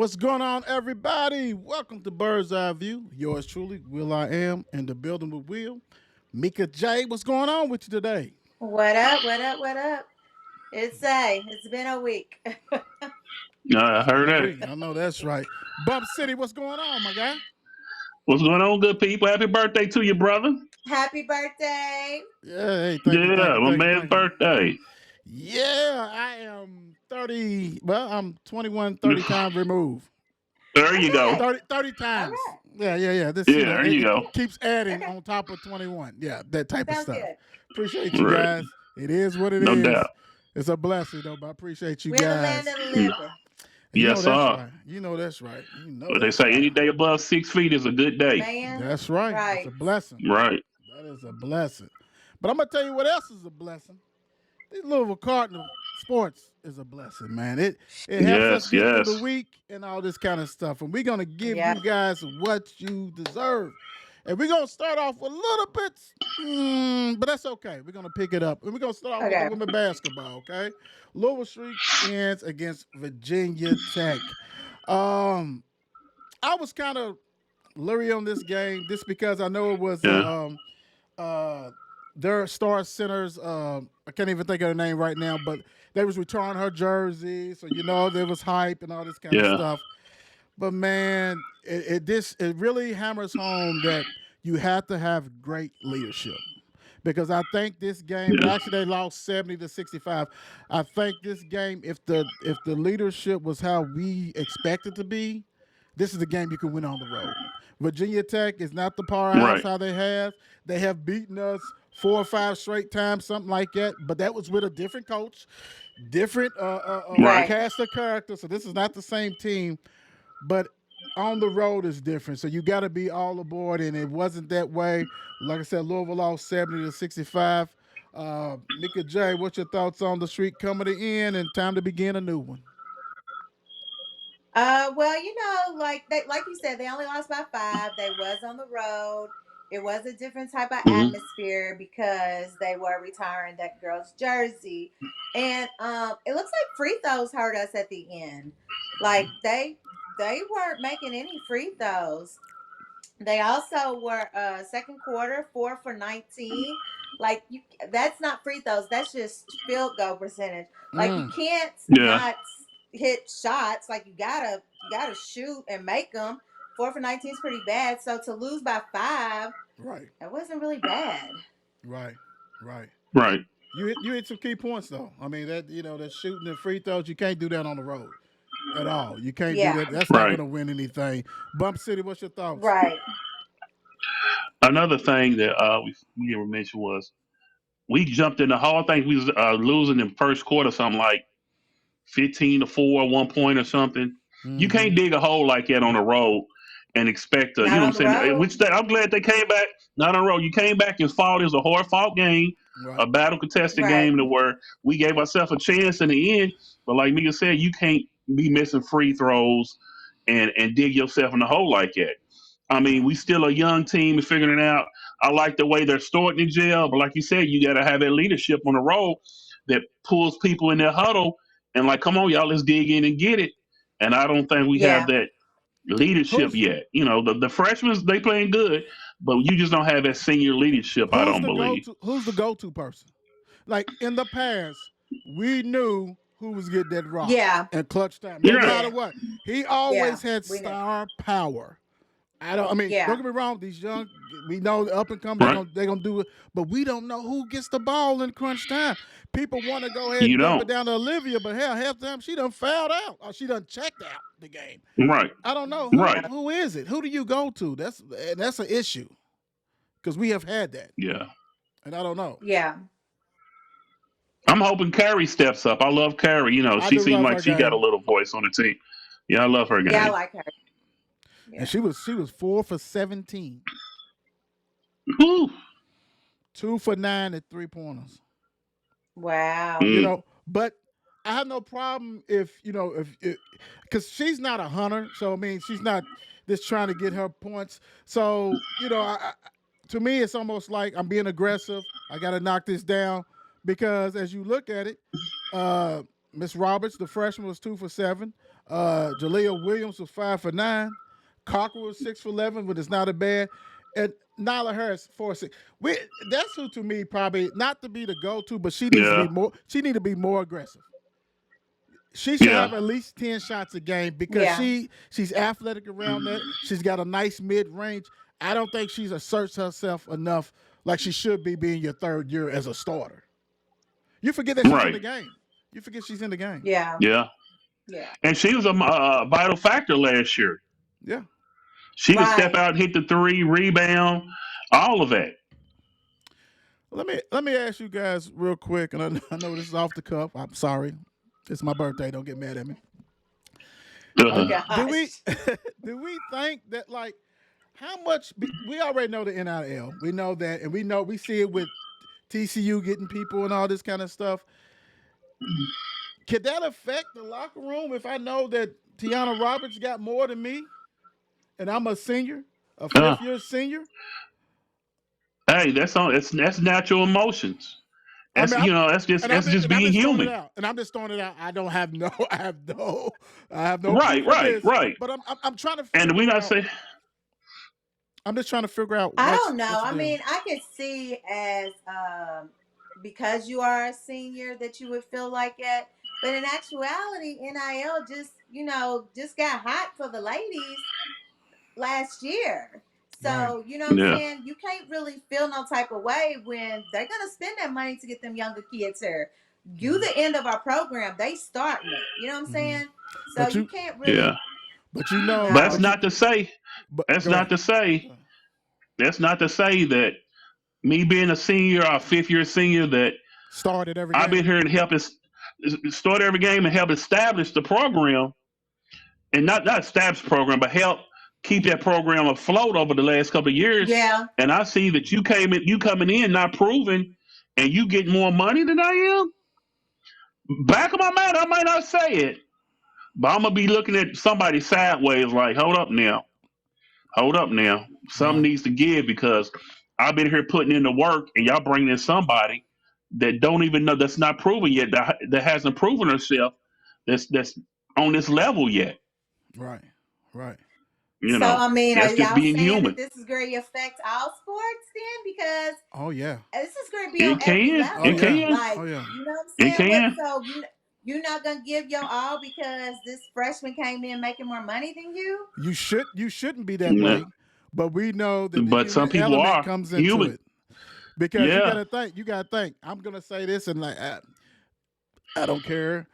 What's going on, everybody? Welcome to Bird's Eye View. Yours truly, Will I Am, in the building with Will. Mika J, what's going on with you today? What up? What up? What up? It's been a week. I It's been heard a that. week. I know that's right. Bump City, what's going on, my guy? What's going on, good people? Happy birthday to you, brother. Happy birthday! Yeah, hey, thank you, thank Yeah, you, my thank you, man's thank you. birthday. Yeah, I am 30. Well, I'm 21, 30 times removed. There you go. Okay. 30 All times. right. Yeah. This, Yeah, there you it go. keeps adding Okay. on top of 21. Yeah, that type of Sounds stuff. good. Appreciate you Right. guys. It is what it No is. doubt. It's a blessing, though, but I appreciate you We're in the land guys. of the living. You know Yes, that's sir. right. You know that's right. You know But they that's say right. any day above 6 feet is a good day. Man. That's right. It's a Right. blessing. Right. That is a blessing. But I'm gonna tell you what else is a blessing. These Louisville Cardinal sports is a blessing, man. It helps us Yes, get through the yes. week and all this kind of stuff. And we're gonna give you Yep. guys what you deserve. And we're gonna start off with a little bit, but that's okay. We're gonna pick it up. And we're gonna start off with the Okay. women basketball, okay? Louisville Street ends against Virginia Tech. Um, I was kind of leery on this game just because I know it was Yeah. uh their star centers. I can't even think of her name right now, but they was returning her jersey, so there was hype and all this kind of Yeah. stuff. But man, it really hammers home that you have to have great leadership. Because I think this game, Yeah. actually they lost 70-65. I think this game, if the leadership was how we expect it to be, this is the game you can win on the road. Virginia Tech is not the powerhouse Right. how they have. They have beaten us 4 or 5 straight times, something like that. But that was with a different coach, different Right. Right. cast of character. So this is not the same team. But on the road is different. So you got to be all aboard, and it wasn't that way. Like I said, Louisville lost 70-65. Mika J, what's your thoughts on the streak coming to end and time to begin a new one? Well, like you said, they only lost by 5. They was on the road. It was a different type of Hmm. atmosphere because they were retiring that girl's jersey. And it looks like free throws hurt us at the end. Like they weren't making any free throws. They also were second quarter 4 for 19. Like you, that's not free throws. That's just field goal percentage. Like you Mm, can't Yeah. not hit shots. Like you gotta shoot and make them. 4 for 19 is pretty bad. So to lose by 5, right, that wasn't really bad. right, right. Right. You hit some key points though. I mean that shooting and free throws, you can't do that on the road at all. You can't do Yeah. that. That's not going Right. to win anything. Bump City, what's your thoughts? Right. Another thing that we ever mentioned was we jumped in the hall. I think we was losing in first quarter, something like 15-4, 1 point or something. You Mm-hmm. can't dig a hole like that on the road and expect to, Not what on I'm the saying? road. I'm glad they came back. Not on the road. You came back and fought. It was a hard fought game, Right. a battle contested Right. game to where we gave ourselves a chance in the end. But like Mika said, you can't be missing free throws and dig yourself in the hole like that. I mean, Right. we still a young team and figuring it out. I like the way they're starting in jail, but like you said, you got to have that leadership on the road that pulls people in their huddle and like, come on, y'all, let's dig in and get it. And I don't think we have Yeah. that leadership Who's yet. The freshmen they playing good, but you just don't have that senior leadership. I who's don't the go believe. to who's the go to person? Like in the past, we knew who was getting that rock Yeah. and clutch time. We No Yeah, matter did. what, he Yeah. always had We knew. star power. I mean, don't Yeah. get me wrong. These young, we know the up and coming. They're right. gonna they're gonna do it, but we don't know who gets the ball in crunch time. People want to go ahead You and dump it don't. down to Olivia, but hell, half the time she done fouled out or she done checked out the game. Right, I don't know who right. Yeah. who is it. Who do you go to? That's an issue because we have had that, Yeah. and I don't know. Yeah. I'm hoping Carrie steps up. I love Carrie. I She do seemed love like her she got a game, little voice on the team. Yeah, I love her Yeah. I game. like her. and Yeah. she was 4 for 17, Woo. 2 for 9 at 3 pointers. Wow. You Mm, know, but I have no problem if because she's not a hunter, so I mean she's not just trying to get her points. So to me it's almost like I'm being aggressive. I got to knock this down because as you look at it, uh, Miss Roberts, the freshman, was 2 for 7. Jaleel Williams was 5 for 9. Cocker was 6 for 11, but it's not a bad. And Nyla Harris 4 6. That's who to me probably not to be the go-to, but she needs to be Yeah, more. She need to be more aggressive. She should yeah, have at least 10 shots a game because Yeah. she's athletic around that. She's got a nice mid range. I don't think she's asserts herself enough like she should be being your third year as a starter. You forget that she's in right. the game. You forget she's in the game. Yeah. Yeah, Yeah. and she was a vital factor last year. Yeah. She could step Right. out, hit the three, rebound, all of that. Let me ask you guys real quick, and I know this is off the cuff. I'm sorry. It's my birthday. Don't get mad at me. Oh Uh, Do we gosh. do we think that like how much we already know the NIL. We know that, and we see it with TCU getting people and all this kind of stuff. Could that affect the locker room if I know that Tiana Roberts got more than me, and I'm a senior, a uh, fifth year senior? hey, that's natural emotions. I That's mean, that's just and I'm being just throwing it human. out, and I'm just throwing it out. I don't have no, I have no Right, proof of right, this, right. but I'm trying to And we figure not out. say I'm just trying to figure out I don't know. what's the I deal. mean, I could see as because you are a senior that you would feel like it. But in actuality, NIL just, just got hot for the ladies last year. Right. So, you know what I'm yeah, saying? You can't really feel no type of way when they're going to spend that money to get them younger kids here. You, Mm-hmm. the end of our program, they starting it. You know what I'm Mm-hmm. saying? So But you you, can't yeah. really but you know, But that's but know. you, not to say but that's go not ahead. to say that's not to say that me being a senior or fifth year senior that Started every I've been game. here and help us start every game and help establish the program and not establish the program but help keep that program afloat over the last couple of years. Yeah. And I see that you coming in not proving and you get more money than I am. Back of my mind, I might not say it, but I'm gonna be looking at somebody sideways like, hold up now. Something Yeah. needs to give because I've been here putting in the work, and y'all bringing in somebody that don't even know that's not proven yet, that hasn't proven herself, that's on this level yet. Right. Right. You So, know, I mean, are that's just y'all being saying that human. this is going to affect all sports then? Because Oh yeah. this is going to be on It every can, Oh it level. yeah. can, Like, Oh yeah. you know what I'm it saying? What? can. So you're not going to give your all because this freshman came in making more money than you? You shouldn't be that Yeah. way, but we know that the But some human people element are comes into human. it because you got Yeah, to think. You got to think. I'm gonna say this and like I don't care.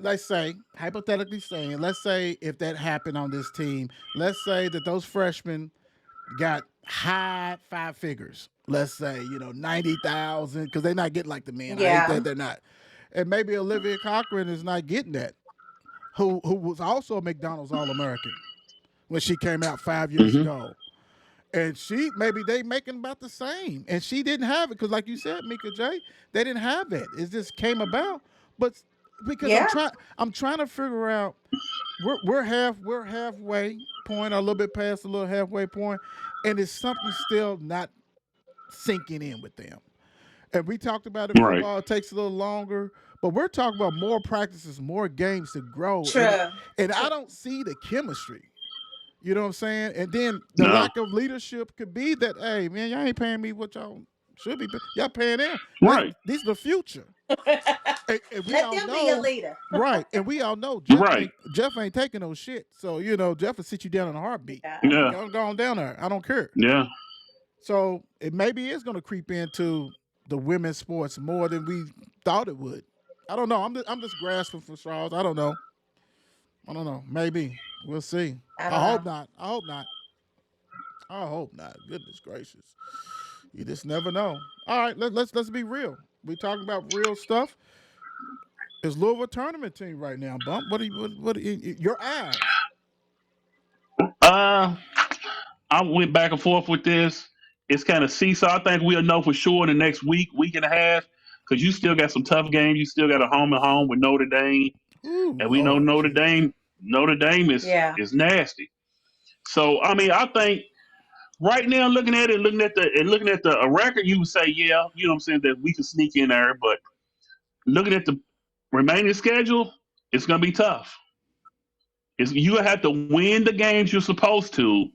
Let's say, hypothetically saying, let's say if that happened on this team, let's say that those freshmen got high five figures. Let's say, 90,000, because they're not getting like the men. I hate Yeah. that they're not. And maybe Olivia Cochran is not getting that, who was also a McDonald's All American when she came out 5 years hmm, ago. And she maybe they making about the same, and she didn't have it because, like you said, Mika J, they didn't have it. It just came about, but because Yeah. I'm trying to figure out we're halfway point, or a little bit past the little halfway point, and it's something still not sinking in with them. And we talked about it. right, Football takes a little longer, but we're talking about more practices, more games to grow, True. and I True. don't see the chemistry. You know what I'm saying? And then the no, lack of leadership could be that, hey, man, y'all ain't paying me what y'all should be. Y'all paying them. right, These are the future. And we Let all them be your know, leader. right? And we all know right, Jeff ain't taking no shit. So Jeff will sit you down in a heartbeat. Yeah. Like, yeah, go on down there. I don't care. yeah, So it maybe is going to creep into the women's sports more than we thought it would. I don't know. I'm just grasping for straws. I don't know. I don't know. Maybe we'll see. I I don't hope know. not. I hope not. I hope not. Goodness gracious. You just never know. All right, let's be real. We talking about real stuff. Is Louisville a tournament team right now, Bump? What your eyes? uh, I went back and forth with this. It's kind of seesaw. I think we'll know for sure in the next week and a half, because you still got some tough games. You still got a home and home with Notre Dame, Ooh, and we know Lord Notre Jesus. Dame. Notre Dame Yeah. is nasty. So I mean, I think right now, looking at the record, you would say, yeah, you know what I'm saying, that we can sneak in there. But looking at the remaining schedule, it's gonna be tough. You have to win the games you're supposed to.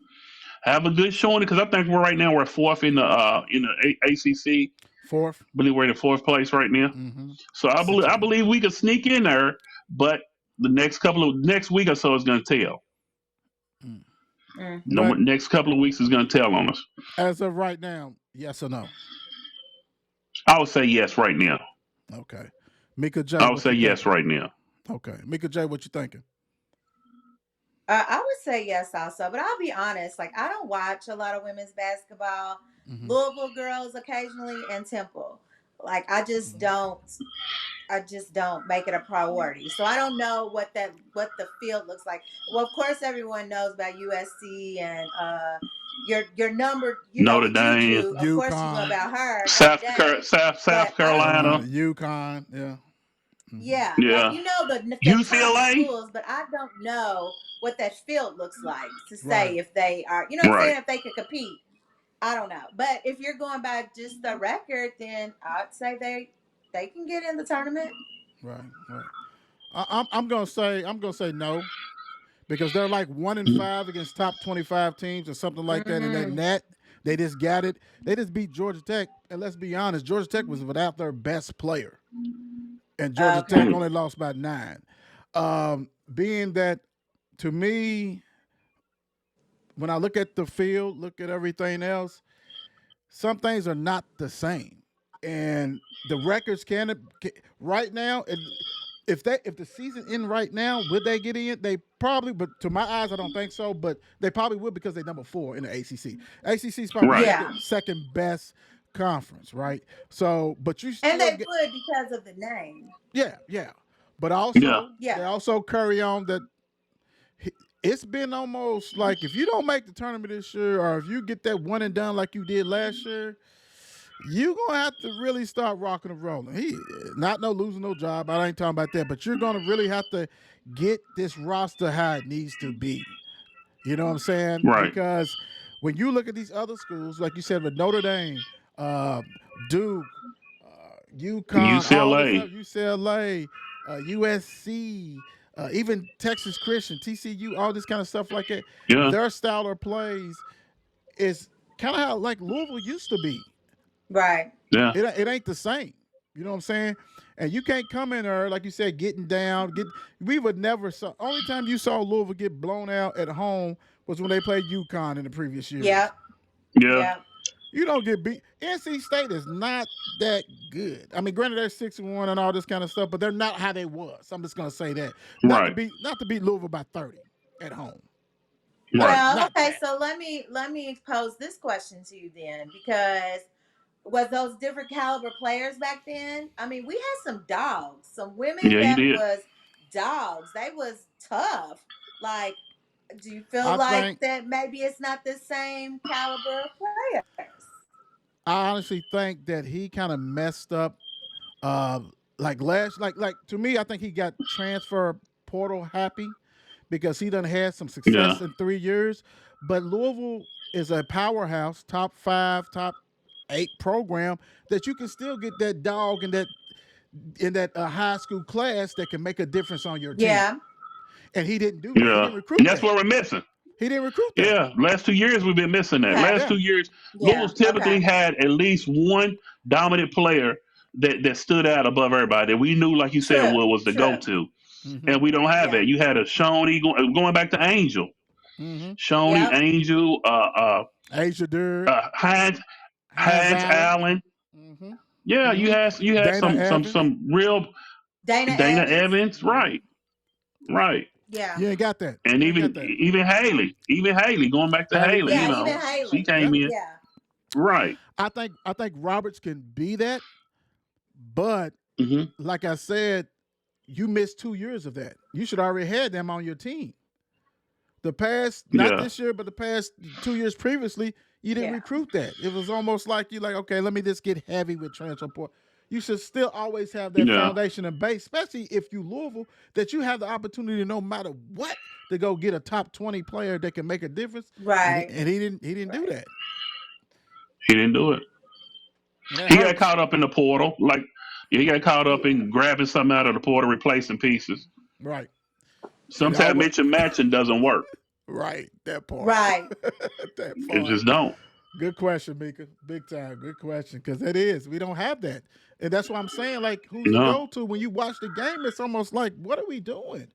Have a good showing because I think we're fourth in the ACC. Fourth. I believe we're in the fourth place right now. Mm-hmm. So I believe we could sneak in there, but the next week or so is going to tell. Mm. Mm. No, But next couple of weeks is going to tell on us. as of right now, yes or no? I would say yes right now. Okay. Mika J, I would what say you yes thinking? right now. Okay. Mika J, what you thinking? I would say yes also, but I'll be honest. Like I don't watch a lot of women's basketball. Mm-hmm. Louisville girls occasionally and Temple. Like I just don't. I just don't make it a priority. So I don't know what the field looks like. Well, of course, everyone knows about USC and your number. You know Notre with Dame, Juju. Of course, you know UConn. about her, Notre Dame. South But I don't Carolina, UConn. Yeah. Mm-hmm. Yeah, like yeah, you know the top UCLA, schools, but I don't know what that field looks like to Right. say if they are, you know what I'm right? saying, if they could compete. I don't know. But if you're going by just the record, then I'd say they can get in the tournament. Right. Right. I'm gonna say no because they're like 1-5 against top 25 teams or something like that. In that Mm, net, they just got it. They just beat Georgia Tech, and let's be honest, Georgia Tech was without their best player, and Georgia okay. Tech Mm. only lost by 9. Being that, to me, when I look at the field, look at everything else, some things are not the same, and the records right now. If the season in right now, would they get in? They probably, but to my eyes, I don't think so. But they probably would because they're number 4 in the ACC. ACC is probably Right. Yeah. second best conference, right? So, but you And still they get would because of the name. yeah. But Yeah. also they Yeah. also carry on that it's been almost like if you don't make the tournament this year, or if you get that one and done like you did last year, you're gonna have to really start rocking and rolling. He not no losing no job. I ain't talking about that, but you're gonna really have to get this roster how it needs to be. You know what I'm saying? Right. Because when you look at these other schools, like you said with Notre Dame, uh, Duke, UConn, all this UCLA. stuff, UCLA, USC, even Texas Christian, TCU, all this kind of stuff like that. Yeah. Their style of plays is kind of how like Louisville used to be. Right. Yeah. It ain't the same. You know what I'm saying? And you can't come in there like you said, getting down. We would never saw. Only time you saw Louisville get blown out at home was when they played UConn in the previous years. Yep. Yeah. Yep. You don't get beat. NC State is not that good. I mean, granted they're 6-1 and all this kind of stuff, but they're not how they was. I'm just gonna say that. Right. Not to beat Louisville by 30 at home. Right. Well, Not okay, that. so let me pose this question to you then, because was those different caliber players back then? I mean, we had some dogs, some women Yeah, you that did. was dogs. They was tough. Like, do you feel I like think that maybe it's not the same caliber of players? I honestly think that he kind of messed up. Uh, like to me, I think he got transfer portal happy because he done had some Yeah. success in 3 years. But Louisville is a powerhouse, top 5, top 8 program that you can still get that dog in that high school class that can make a difference on your team. Yeah. And he didn't do that. He Yeah. didn't And recruit that's that. what we're missing. He didn't recruit that. Yeah. Last 2 years we've been missing that. Okay. Last Yeah. 2 years, Yeah. Louisville's typically Okay. had at least one dominant player that stood out above everybody that we knew, like you said, True. was the go True. to. Mm-hmm. And we don't have Yeah. that. You had a Shawnee going back to Angel. Mm-hmm. Shawnee Yep. Angel, Asia Durr, Hines Allen. Allen. Mm-hmm. Yeah, Mm-hmm. you had Dana Evans. some real Dana Dana Evans. Evans, Mm-hmm. right. Yeah. You ain't got that. And You ain't got that. even Haley, going back to Haley Haley, Bennett. Yeah. Yeah. Even she Haley. came Yeah. in Yeah. right. I think Roberts can be that, but Hmm. like I said, you missed 2 years of that. You should already had them on your team. The past, not Yeah, this year, but the past 2 years previously, you didn't Yeah. recruit that. It was almost like you like, okay, let me just get heavy with transfer portal. You should still always have that yeah, foundation and base, especially if you Louisville, that you have the opportunity, no matter what, to go get a top 20 player that can make a difference. Right. And he didn't do Right. that. he didn't do it. And that He got hurts. caught up in the portal, like he got caught up Yeah. in grabbing something out of the portal, replacing pieces. Right. It Sometimes always mention matching doesn't work. right that part. Right. That It part. just don't. Good question, Mika. Big time. Good question. Because it is. We don't have that. And that's why I'm saying, like, who you No. go to when you watch the game, it's almost like, what are we doing?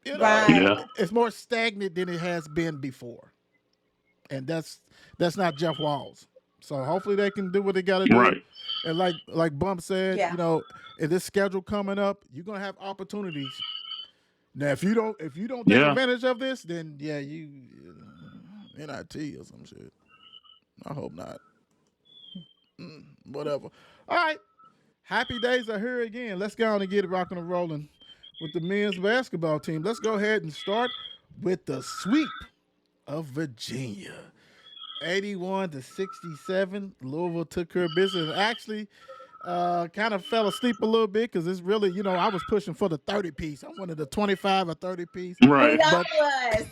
You know, Right. Yeah. it's more stagnant than it has been before. And that's not Jeff Walls. So hopefully they can do what they got to do. Right. And like Bump said, Yeah. in this schedule coming up, you're gonna have opportunities. Now, if you don't take Yeah. advantage of this, then yeah, you NIT or some shit. I hope not. Whatever. All right. Happy days are here again. Let's go on and get it rocking and rolling with the men's basketball team. Let's go ahead and start with the sweep of Virginia. 81-67. Louisville took care of business. Actually, kind of fell asleep a little bit because it's really, I was pushing for the 30 piece. I wanted a 25 or 30 piece, We Right. all but was.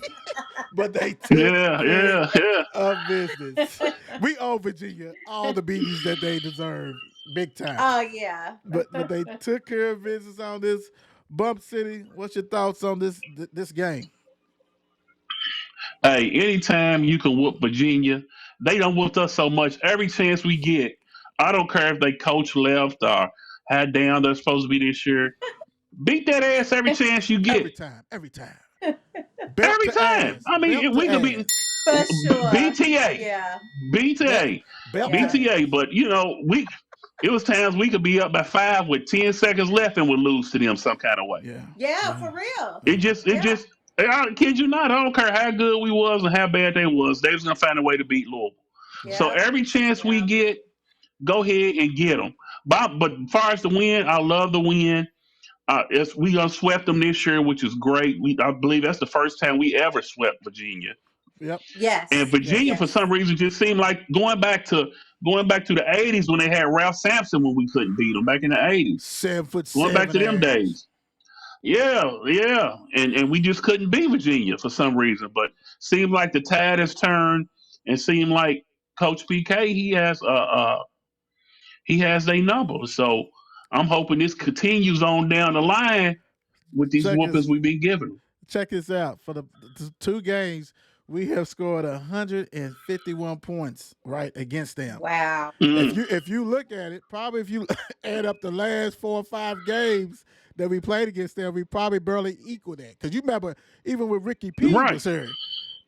but they took Yeah. care Yeah. Yeah. of business. We owe Virginia all the beatings that they deserve, big time. Oh yeah. But they took care of business on this. Bump City, what's your thoughts on this game? Hey, anytime you can whoop Virginia, they don't whoop us so much. Every chance we get, I don't care if they coach left or how down they're supposed to be this year. Beat that ass every chance you Every get. time, every time. Belt Every to time. ass, I belt mean, to we could be ass, For sure. BTA, Yeah. belt, BTA, belt to Yeah. BTA. ass. But we it was times we could be up by 5 with 10 seconds left and would lose to them some kind of way. Yeah, Yeah, yeah, for real. It just, it Yeah. just. I kid you not. I don't care how good we was and how bad they was. They was gonna find a way to beat Louisville. yeah. So Yep. every chance we Yeah. get, go ahead and get them. But as far as the win, I love the win. We gonna swept them this year, which is great. I believe that's the first time we ever swept Virginia. Yep. And Yes. Virginia, Yes. for Yes. some reason, just seemed like going back to the '80s when they had Ralph Sampson when we couldn't beat them back in the '80s. Seven foot Going back seven to them ass. days. Yeah, yeah, and we just couldn't beat Virginia for some reason. But seemed like the tide has turned, and seemed like Coach PK he has a number. So I'm hoping this continues on down the line with these Check whoopings this. we've been given. Check this out. For the two games, we have scored 151 points right against them. Wow. If Mm, you look at it, probably if you add up the last 4 or 5 games that we played against them, we probably barely equal that. Because you remember, even with Ricky P right. was here,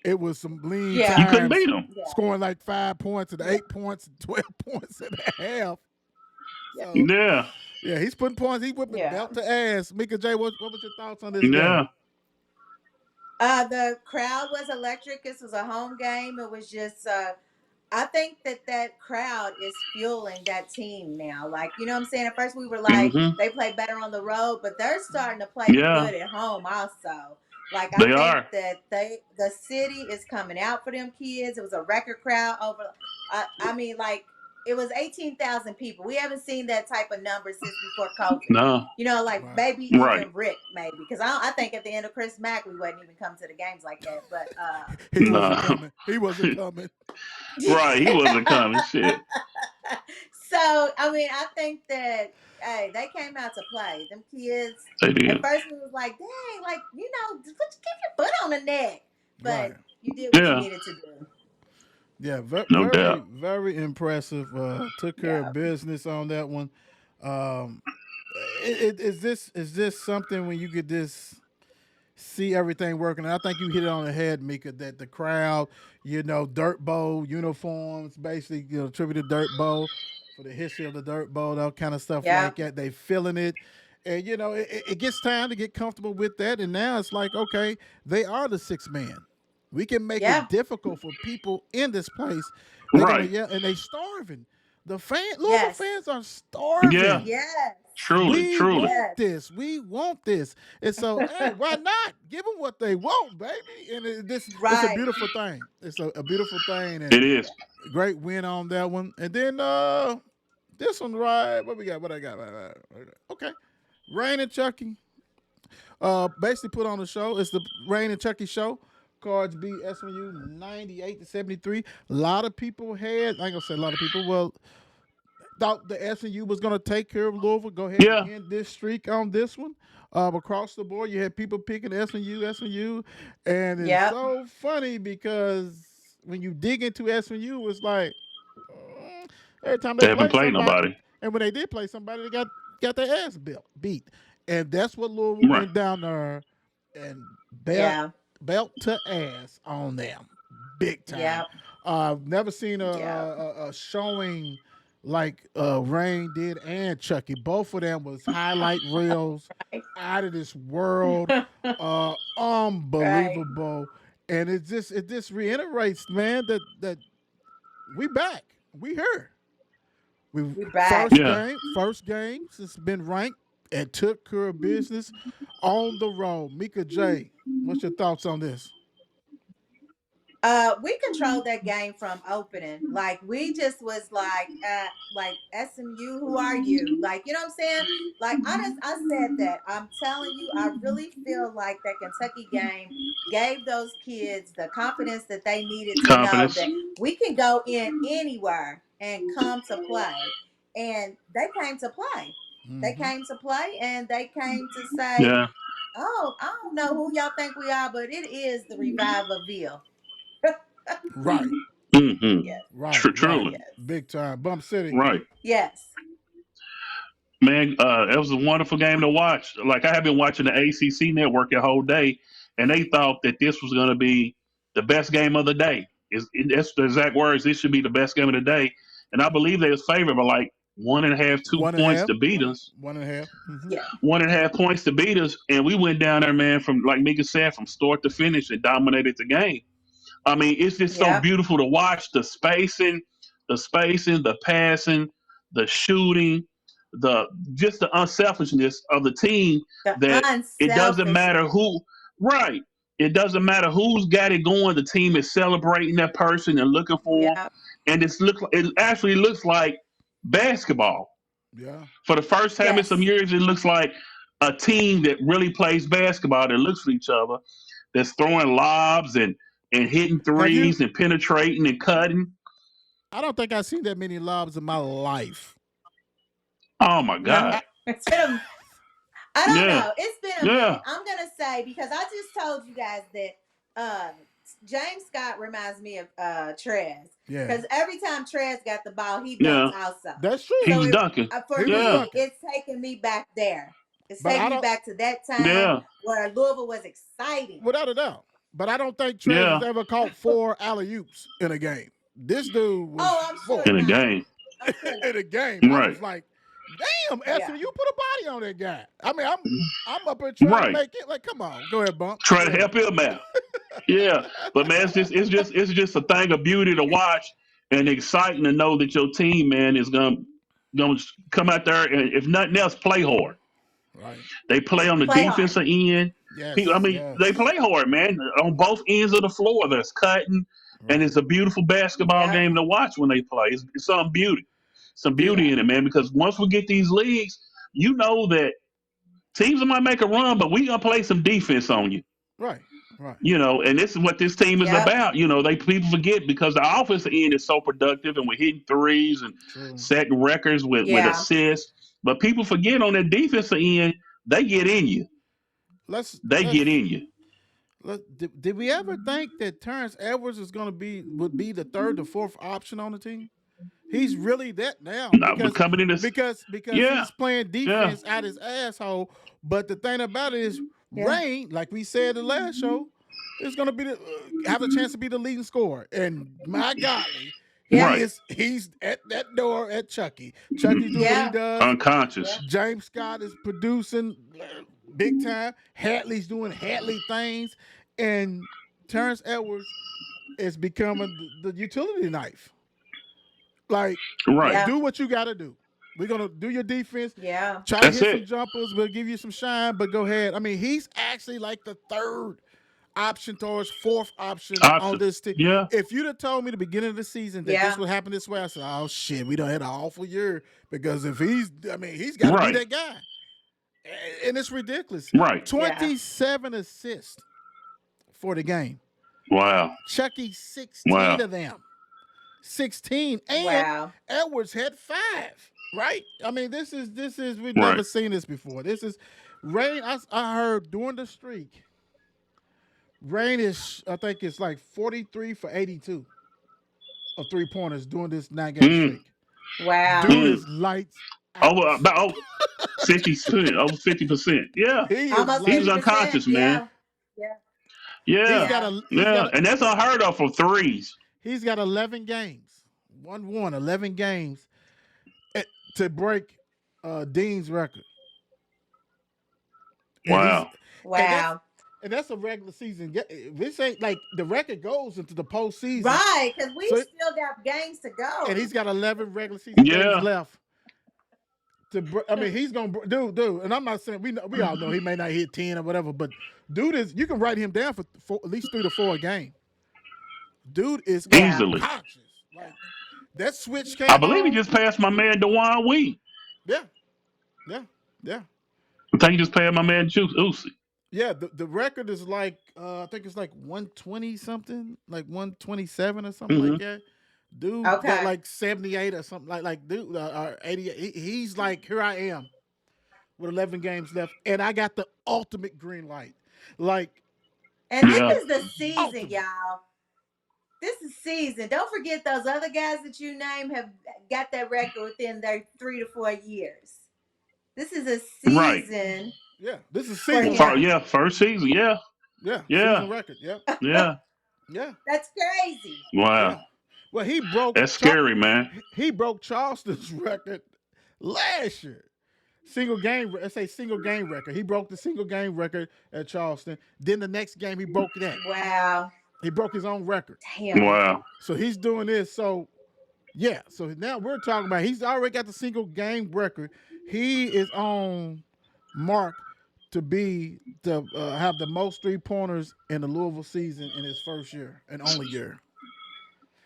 it was some lean Yeah. You couldn't times, beat them. Yeah. scoring like 5 points and Yeah. 8 points and 12 points and a half. Yeah. So Yeah, yeah, he's putting points. He's whipping Yeah. belt to ass. Mika J, what was your thoughts on this game? yeah, The crowd was electric. This was a home game. It was just I think that crowd is fueling that team now. Like, you know what I'm saying? At first we were like, hmm they play better on the road, but they're starting to play yeah. good at home also. Like, I They think are. that the city is coming out for them kids. It was a record crowd over. I mean, like, it was 18,000 people. We haven't seen that type of number since before COVID. No, You know, like Right. maybe right. even Rick, maybe, because I think at the end of Chris Mack we wouldn't even come to the games like that. But He wasn't No, coming. He wasn't coming. right. He wasn't coming. Shit, So I mean, I think that hey, they came out to play. Them kids. they At did. first, we was like, dang, like just keep your foot on the neck, Right. but you did what you Yeah, needed to do. Yeah, no very, doubt. very impressive. Took care of Yeah. business on that one. Um, is this something when you could just see everything working? And I think you hit it on the head, Mika. That the crowd, Dirt Bowl uniforms, basically, attributed Dirt Bowl for the history of the Dirt Bowl, that kind of stuff Yeah. like that. They feeling it, and it gets time to get comfortable with that. And now it's like, okay, they are the six man. We can make Yeah. it difficult for people in this place. They're gonna Right. yell, and they starving. Louisville Yes. fans are Yeah. starving. Yes. Truly, We truly. want Yes. this. We want this. And so, hey, why not give them what they want, baby? And it's a Right. beautiful thing. It's a beautiful thing, and It is. great win on that one. And then this one, right? What we got? What I got? Okay, Rain and Chucky. Basically put on the show. It's the Rain and Chucky show. Cards beat SMU 98-73. A lot of people had. I ain't gonna say a lot of people. Well, thought the SMU was going to take care of Louisville. Go ahead Yeah. and end this streak on this one. Across the board, you had people picking SMU, and it's Yep. so funny because when you dig into SMU, it's like every time they They haven't play played somebody, nobody. and when they did play somebody, they got their ass beat, and that's what Louisville Right. went down there and Yeah. belt to ass on them, big time. Yep. I've never seen Yep. a showing like Rain did and Chucky. Both of them was highlight reels out of this world, Right. unbelievable, and it just reiterates, man, that we back, we here. We We back. Yeah. first game since been ranked and took care of business on the road. Mika J, what's your thoughts on this? We controlled that game from opening. Like we just was like SMU, who are you? Like, you know what I'm saying? Like I said that. I'm telling you, I really feel like that Kentucky game gave those kids the confidence that they needed to know Confidence. that we can go in anywhere and come to play. And they came to play. They Mm-hmm. came to play and they came to say, Yeah. oh, I don't know who y'all think we are, but it is the Revivaville. Right, Mm-hmm. Yes. right, Truly. Yes. big time. Bump City. Right. Yes. Man, it was a wonderful game to watch. Like I have been watching the ACC network the whole day, and they thought that this was going to be the best game of the day. That's the exact words. This should be the best game of the day, and I believe they was favored by like 1.5, 2 points to beat us. 1.5. Mm-hmm. Yeah. 1.5 points to beat us, and we went down there, man, from like Mika said, from start to finish, and dominated the game. I mean, it's just so Yep. beautiful to watch the passing, the shooting, the just the unselfishness of the team. The That it doesn't matter unselfishness. who, right? It doesn't matter who's got it going. The team is celebrating that person and looking for them, Yep. and it actually looks like basketball. Yeah. For the first time in some Yes. years, it looks like a team that really plays basketball that looks for each other, that's throwing lobs and hitting Have you? threes and penetrating and cutting. I don't think I've seen that many lobs in my life. Oh my No. God. It's been I don't Yeah. know. It's been a Yeah. minute. I'm gonna say because I just told you guys that James Scott reminds me of Trez. Yeah, Because every time Trez got the ball, he Yeah. dunks also. that's He true. So was it, dunking. for He was Yeah. me, dunking, it's taking me back there. It's but I taking me don't. back to that time Yeah. where Louisville was exciting. Without a doubt. But I don't think Trez has Yeah. ever caught 4 alley oops in a game. This dude was Oh, I'm 4 sure In a not. game. I'm sure in not. a game. I Right. was like, damn, Yeah. SMU put a body on that guy. I mean, I'm up here trying to Right. make it. Like, come on, go ahead, Bump. Try Go to ahead. help him out. Yeah. But man, it's just a thing of beauty to watch and exciting to know that your team, man, is gonna come out there and if nothing else, play hard. Right. They play on the Play hard. defensive end. I Yes. mean, they Yes. play hard, man, on both ends of the floor. There's cutting, and Right. it's a beautiful basketball Yep. game to watch when they play. It's some beauty Yeah. in it, man. Because once we get these leagues, you know that teams might make a run, but we gonna play some defense on you. Right. Right. And this is what this team is Yep. about. They people forget because the offensive end is so productive, and we're hitting threes and True. setting records with Yeah. assists. But people forget on that defensive end, they get in you. Let's They let's get in you. did we ever think that Terrence Edwards is going to would be the third or fourth option on the team? He's really that now Not becoming in this. because Yeah, he's playing yeah, defense out his asshole. But the thing about it is, Yeah. Rain, like we said the last show, is going to be have a chance to be the leading scorer. And my golly, Yeah. right. he's at that door at Chucky. Chucky do what he Yeah. does. Unconscious. Yeah. James Scott is producing big time. Hadley's doing Hadley things, and Terrence Edwards is becoming the utility knife. Like, Right. Yeah. do what you got to do. We're gonna do your defense. Yeah. Try to That's hit some it. jumpers. We'll give you some shine, but go ahead. I mean, he's actually like the third option towards fourth option on Option. this team. Yeah. If you'd have told me the beginning of the season that Yeah. this would happen this way, I said, "Oh shit, we done had an awful year." Because if he's got to be Right. that guy, and it's ridiculous. Right. 27 assists for the game. Wow. Chucky 16 Wow. of them. 16, and Wow. Edwards had 5. Right? I mean, this is we've Right. never seen this before. This is Rain. I heard during the streak, Rain is I think it's like 43 for 82 of 3-pointers during this 9-game Mm, streak. Wow. Dude mm. is lights out. Over about 50%, over 50%. Yeah. He is Almost He was lights. 50%. unconscious, man. Yeah. Yeah. He's Yeah. got Yeah. a he's got Yeah. a, And that's unheard of for threes. he's got 11 games. 1-1, 11 games eh, to break Dean's record. And he's Wow. and that's Wow. and that's a regular season. This ain't like the record goes into the postseason. Right, because we So still got games to and go. he's got 11 regular season games Yeah. left. I mean, he's gonna dude. And I'm not saying we all know he may not hit 10 or whatever, but dude is you can write him down for at least 3 to 4 a game. Dude is Yeah. Easily. unconscious. Like that switch I came believe he on. just passed my man Dewan Wheat. Yeah, yeah, yeah, I think he just passed my man Juice Uzi. yeah. The record is like I think it's like 120 something, like 127 or something like Hmm. that. Dude got Okay. like 78 or something like dude 88. He's like here I am with 11 games left, and I got the ultimate green light. Like And Yeah. this is the season, ultimate. y'all. This is season. Don't forget those other guys that you name have got that record within their 3 to 4 years. This is a Right. season Yeah, this is for season record. him. Yeah. First season. Yeah. Yeah, season Yeah. record. Yeah, Yeah. yeah, That's crazy. yeah. Wow. Well, That's scary, man. He broke Charleston's record last year. Let's say single game record. He broke the single game record at Charleston. Then the next game he broke that. Wow. He broke his own record. Damn. Wow. So he's doing this. So yeah. So now we're talking about he's already got the single game record. He is on mark to be the have the most 3-pointers in the Louisville season in his first year and only year.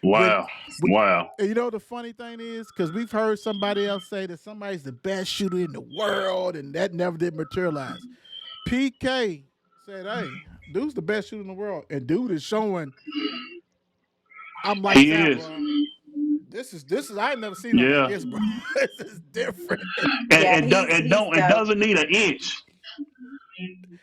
When, Wow. when Wow. and you know the funny thing is because we've heard somebody else say that somebody's the best shooter in the world, and that never did materialize. PK said, "Hey, dude's the best shooter in the world," and dude is showing I'm lights He out, is. bro. This is I've never seen him like Yeah. this, bro. This is different. Yeah, It he's doesn't dope. need an inch.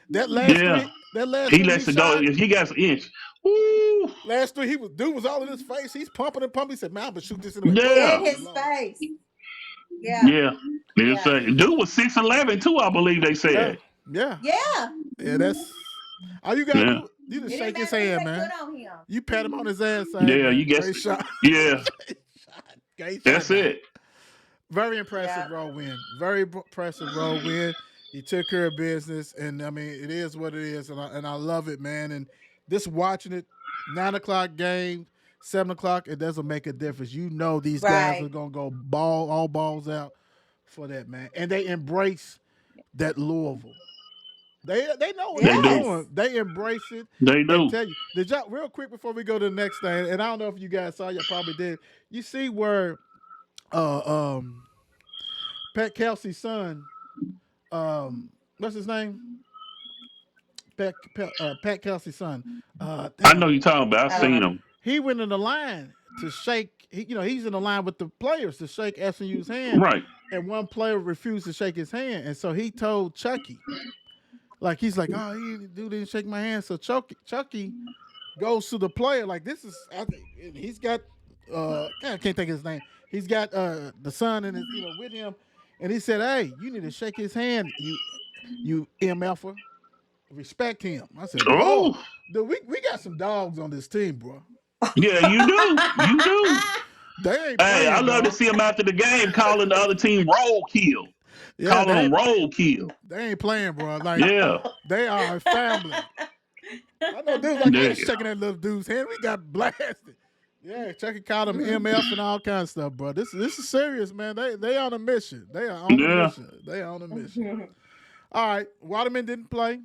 That last Yeah. three, that last He three lets he it go. shot, If he got an inch. Woo. last three dude was all in his face. He's pumping and pumping. He said, "Man, I'm gonna shoot this anyway." Yeah. In his face. Yeah. Yeah. It's Yeah. dude was 6'11" too, I believe they Yeah, said. yeah, Yeah. yeah. That's all you gotta Yeah. do. You just It didn't shake his matter who hand, they man. put on him. You pat him on his ass, say, "Hey, Yeah, man, you guess. great shot, Yeah. great shot, That's man." it. Very impressive Yeah. road win. Very impressive road win. He took care of business, and I mean, it is what it is, and I love it, man. And just watching it, 9 o'clock game, 7 o'clock, it doesn't make a difference. You know these guys are Right. gonna go all balls out for that, man, and they embrace that Louisville. They know what They they're do. Yes. doing. They embrace it They and do. tell you. Did y'all real quick before we go to the next thing? And I don't know if you guys saw. You probably did. You see where uh um Pat Kelsey's son, what's his name? Pat Kelsey's son. I know you talking about. I I don't seen know. him. He went in the line to shake. He's in the line with the players to shake SMU's hand, Right. and one player refused to shake his hand, and so he told Chucky, like he's like, "Oh, dude didn't shake my hand." So Chucky goes to the player like this is. I think he's got. I can't think of his name. He's got the son and his, with him, and he said, "Hey, you need to shake his hand, you MFer. Respect him." I said, "Whoa, Oh. dude, we got some dogs on this team, bro. Yeah, you do. You do. They ain't Hey, I playing, love to bro. see him after the game calling the other team roll kill. Yeah, Calling them roll kill. they ain't playing, bro. Like Yeah. they are a family. I know dudes like Yeah. this shaking that little dude's hand. We got blasted. Yeah, Chucky called him MF and all kinds of stuff, bro. This is serious, man. They on a mission. They are on a Yeah. mission. They on a mission. All right, Waterman didn't play.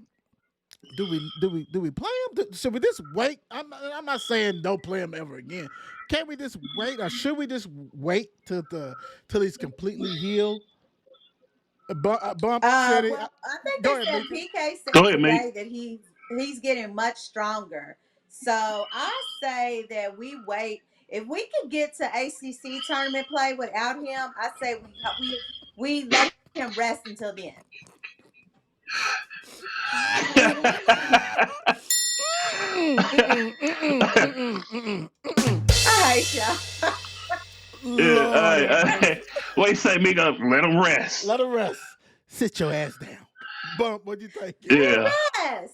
Do we play him? Should we just wait? I'm not saying don't play him ever again. Can't we just wait, or should we just wait till he's completely healed? Bump said it. Well, I think Go they ahead, said Mika. PK said Go ahead, mate. today that he's getting much stronger. So I say that we wait. If we could get to ACC tournament play without him, I say we let him rest until then. I hate y'all. Lord have mercy. What you say, Mika? Let him rest. Let him rest. Sit your ass down. Bump, what you think? Yeah. Yes.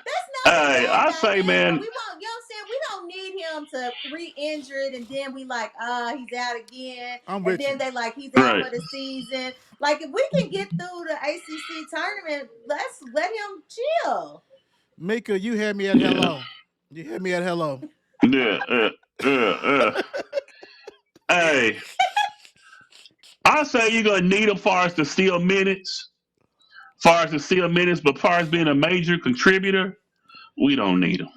That's not a Hey, bad I say, dynamic. man. We won't, you know what I'm saying? We don't need him to re-injure it and then we like, he's out again. I'm And with then you. they like he's out Right. for the season. Like if we can get through the ACC tournament, let's let him chill. Mika, you had me at Yeah. hello. You had me at hello. Yeah. Hey, I say you're gonna need him far as to steal minutes. Far as to steal minutes, but far as being a major contributor, we don't need him.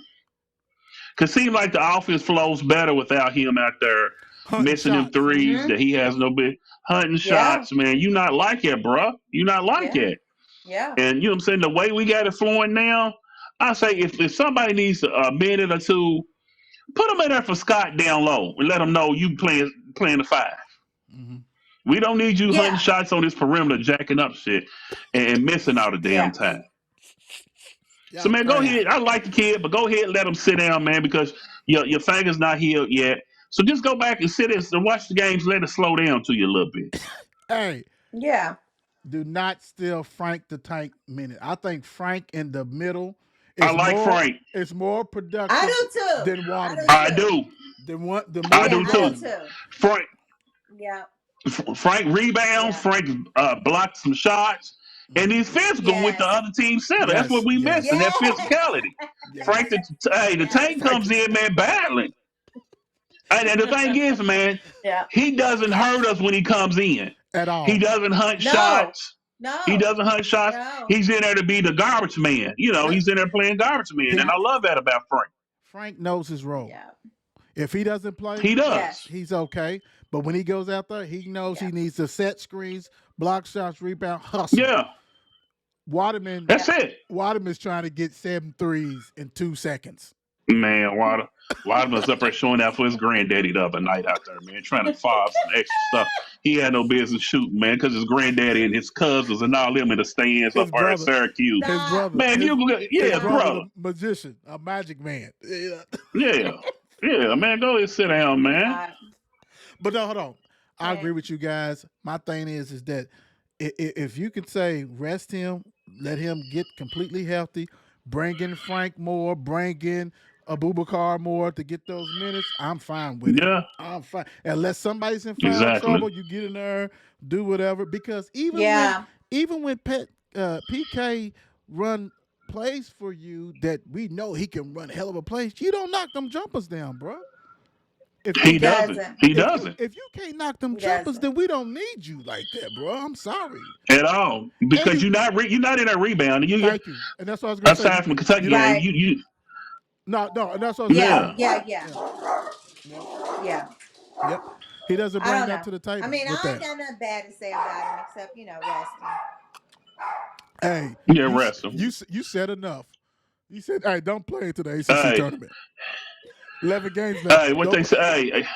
Cause seems like the offense flows better without him out there Hunting missing them shots. threes Mm-hmm. that he has no big hunting Yeah. shots, man. You not like it, bruh. You not like Yeah. it. Yeah. And you know what I'm saying? The way we got it flowing now, I say if somebody needs a minute or two, put him in there for Scott down low and let him know you playing the five. Mm-hmm. We don't need you hunting Yeah. shots on this perimeter, jacking up shit and missing all the damn Yeah. time. So Y'all man, go crazy. ahead. I like the kid, but go ahead and let him sit down, man, because your finger's not healed yet. So just go back and sit and watch the games. Let it slow down to you a little bit. Hey, Yeah. do not steal Frank the Tank minute. I think Frank in the middle I is like more Frank. is more I productive do too. than I do Waterman. I too. do. The I more Yeah, do than I do too. Waterman. too. Frank Yeah. Frank rebounds. Yeah. Frank blocked some shots, and Mm-hmm. he's physical with the Yes. other team center. That's what Yes, we yes, missing. That Yes. physicality. yes. Frank, the Yes. tank Frank comes is in, man, battling. And the thing is, man, Yeah. he doesn't hurt us when he comes in. at He all. doesn't hunt No. shots. He No. doesn't hunt shots. No. He's in there to be the garbage man. You know, That he's in there playing garbage man, and he I love that about Frank. Frank knows his role. Yeah. If he doesn't play, He Yes. does. he's okay. But when he goes out there, he knows Yeah. he needs to set screens, block shots, rebound, hustle. Yeah, Waterman that's Yeah. it. Waterman's trying to get 7 threes in 2 seconds. Man, Waterman's up there showing out for his granddaddy the other night out there, man, trying to fob some extra stuff. He had no business shooting, man, because his granddaddy and his cousins and all them in the stands up His there at brother, Syracuse. his Stop. brother, Man, his you go, his yeah, Stop. brother, brother, the magician, a magic man. Yeah. yeah, yeah, man, go ahead and sit down, man. Stop. But no, hold on. I agree Man. with you guys. My thing is that if you can say rest him, let him get completely healthy, bring in Frank more, bring in Abubakar more to get those minutes, I'm fine with it. Yeah, I'm fine. Unless somebody's in foul exactly. trouble, you get in there, do whatever. Because Yeah. even when PK run plays for you that we know he can run a hell of a plays, you don't knock them jumpers down, bro. If He you He can't doesn't. doesn't. He doesn't if you can't knock them He jumpers, doesn't. then we don't need you like that, bro. I'm sorry. at all And because you you're not in a rebound. thank you. And that's what I was gonna say. Aside from Kentucky You don't game, Right. you no, and that's what I was gonna Yeah. say. yeah. Yeah. Yeah. Yeah. Yep. Yeah. Yep. He doesn't I bring don't that know. to the I table mean, with I ain't that. got nothing bad to say about him except resting. Hey, Yeah, you rest him. you said enough. You said, hey, don't play into the ACC Hey, tournament. 11 games left. hey, what Don't they play. say?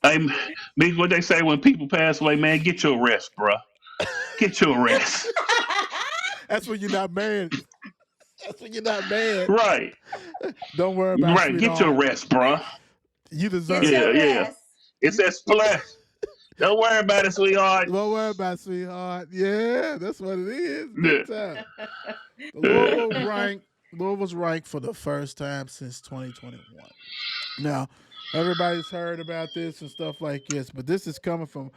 Hey, what they say when people pass away, man, get your rest, bruh. Get your rest. That's when you're not mad. That's when you're not mad. Right, Don't worry about it, right. Get your sweetheart. rest, bruh. You Get deserve it. Yeah, your yeah. rest. It's that splash. Don't worry about it, sweetheart. Don't worry about it, sweetheart. Yeah, that's what it is. Yeah, Big time. yeah, Louisville's ranked for the first time since 2021. Now, everybody's heard about this and stuff like this, but this is coming from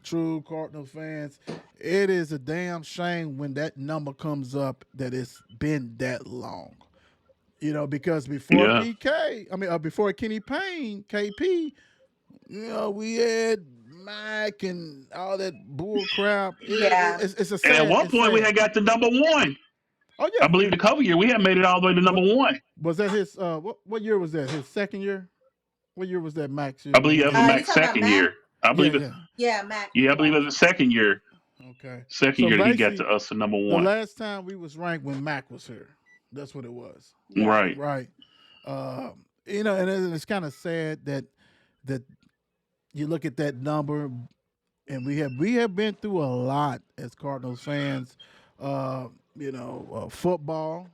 true Cardinals fans. It is a damn shame when that number comes up that it's been that long. Because before yeah. PK, before Kenny Payne, KP, we had Mike and all that bull crap. Yeah. It's a And at sad. one It's point, we sad. had got to number one. Oh I yeah, believe the cover year we had made it all the way to number what one. was that his? What year was that? His second year? What year was that Max year I when believe he that was was here? You Mac's talking about second Matt? year. I Yeah, believe it. yeah. Yeah, Matt. Yeah, I believe Yeah. it was the second year. Okay. Second So year that he got basically, to us to number the one. last time we was ranked when Mac was here. That's what it was. Yeah. Right. Right. And it's kind of sad that that you look at that number, and we have been through a lot as Cardinals fans. Uh, football,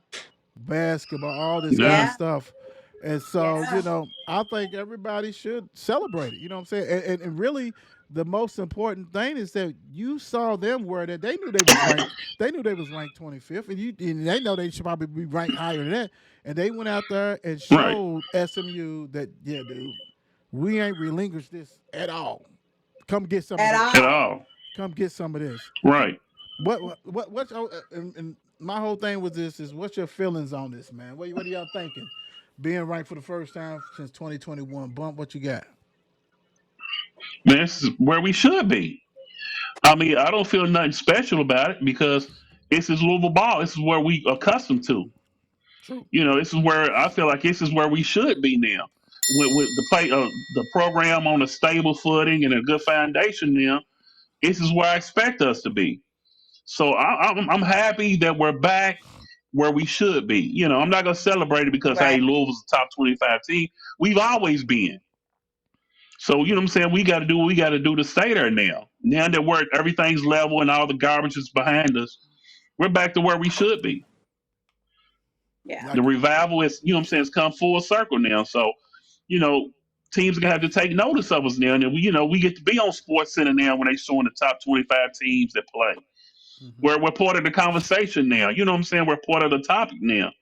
basketball, all this kind of Yeah. Yeah, stuff. And so, yeah, I think everybody should celebrate it. You know what I'm saying? And really, the most important thing is that you saw them where that they knew they was ranked. They knew they was ranked 25th, and they know they should probably be ranked higher than that. And they went out there and Right. showed SMU that, yeah, dude, we ain't relinquished this at all. Come get some of at this. At all. all. Come get some of this. Right. What's and my whole thing with this is, what's your feelings on this, man? What are y'all thinking? Being ranked for the first time since 2021. Bump, what you got? Man, this is where we should be. I mean, I don't feel nothing special about it because this is Louisville ball. This is where we accustomed to. True. This is where I feel like this is where we should be now. With the program on a stable footing and a good foundation now, this is where I expect us to be. So I'm happy that we're back where we should be. I'm not gonna celebrate it because hey, Right. Louisville's a top 25 team. We've always been. So you know Yeah. what I'm saying? We got to do what we got to do to stay there now. Now that everything's level and all the garbage is behind us, we're back to where we should be. Yeah. The Like, revival is, you know what I'm saying, it's come full circle now. So, you know, teams are gonna have to take notice of us now. And we get to be on Sports Center now when they showing the top 25 teams that play. hmm We're part of the conversation now. You know what I'm saying? We're part of the topic now.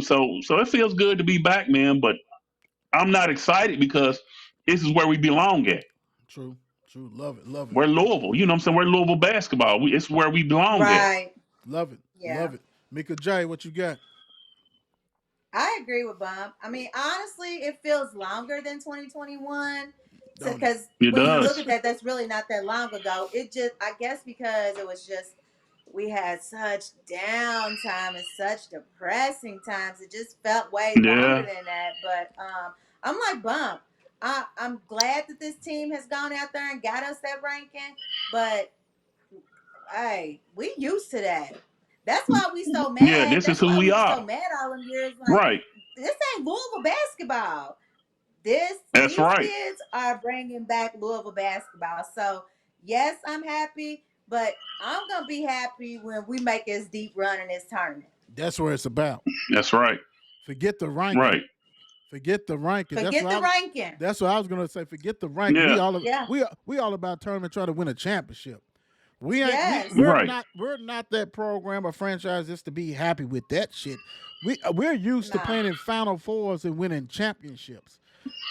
So it feels good to be back, man. But I'm not excited because this is where we belong at. true. True. Love it. Love it. We're Louisville. You know what I'm saying? We're Louisville basketball. It's where we belong at. Right. Love it. Yeah. Love it. Mika J, what you got? I agree with Bump. I mean, honestly, it feels longer than 2021. Don't it? Because It when you look does. at that, that's really not that long ago. It just, I guess, because it was just we had such downtime and such depressing times. It just felt way longer Yeah. than that. But I'm like Bump. I'm glad that this team has gone out there and got us that ranking. But hey, we used to that. That's why we so Yeah, mad. this is That's who why we we were so are. mad all them years. Like Right. this ain't Louisville basketball. That's These right. kids are bringing back Louisville basketball. So yes, I'm happy, but I'm gonna be happy when we make this deep run in this tournament. That's where it's about. That's right. Forget the ranking. Right. Forget the ranking. That's Forget what the I was. ranking. That's what I was gonna say. Forget the ranking. Yeah. Yeah. We all about tournament, trying to win a championship. We ain't we Yes. we're Right. not we're not that program or franchise just to be happy with that shit. We're used to Nah. playing in Final Fours and winning championships.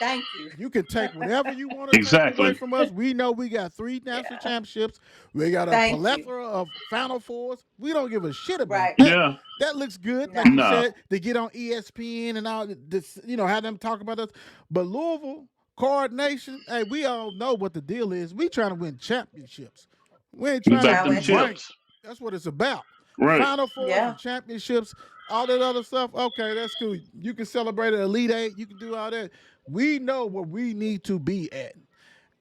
Thank you. You can take whatever you want to take away Exactly. from us. We know we got three national Yeah. championships. We got a Thank you. plethora of Final Fours. We don't give a shit about Right. that. Yeah. That looks good, like No. you No. said, to get on ESPN and all this, have them talk about us. But Louisville, Card Nation, hey, we all know what the deal is. We trying to win championships. We ain't We trying to back Try them with be champ. ranked. chips. That's what it's about. Right. Final Fours and Yeah. championships, all that other stuff. Okay, that's cool. You can celebrate an Elite Eight. You can do all that. We know where we need to be at,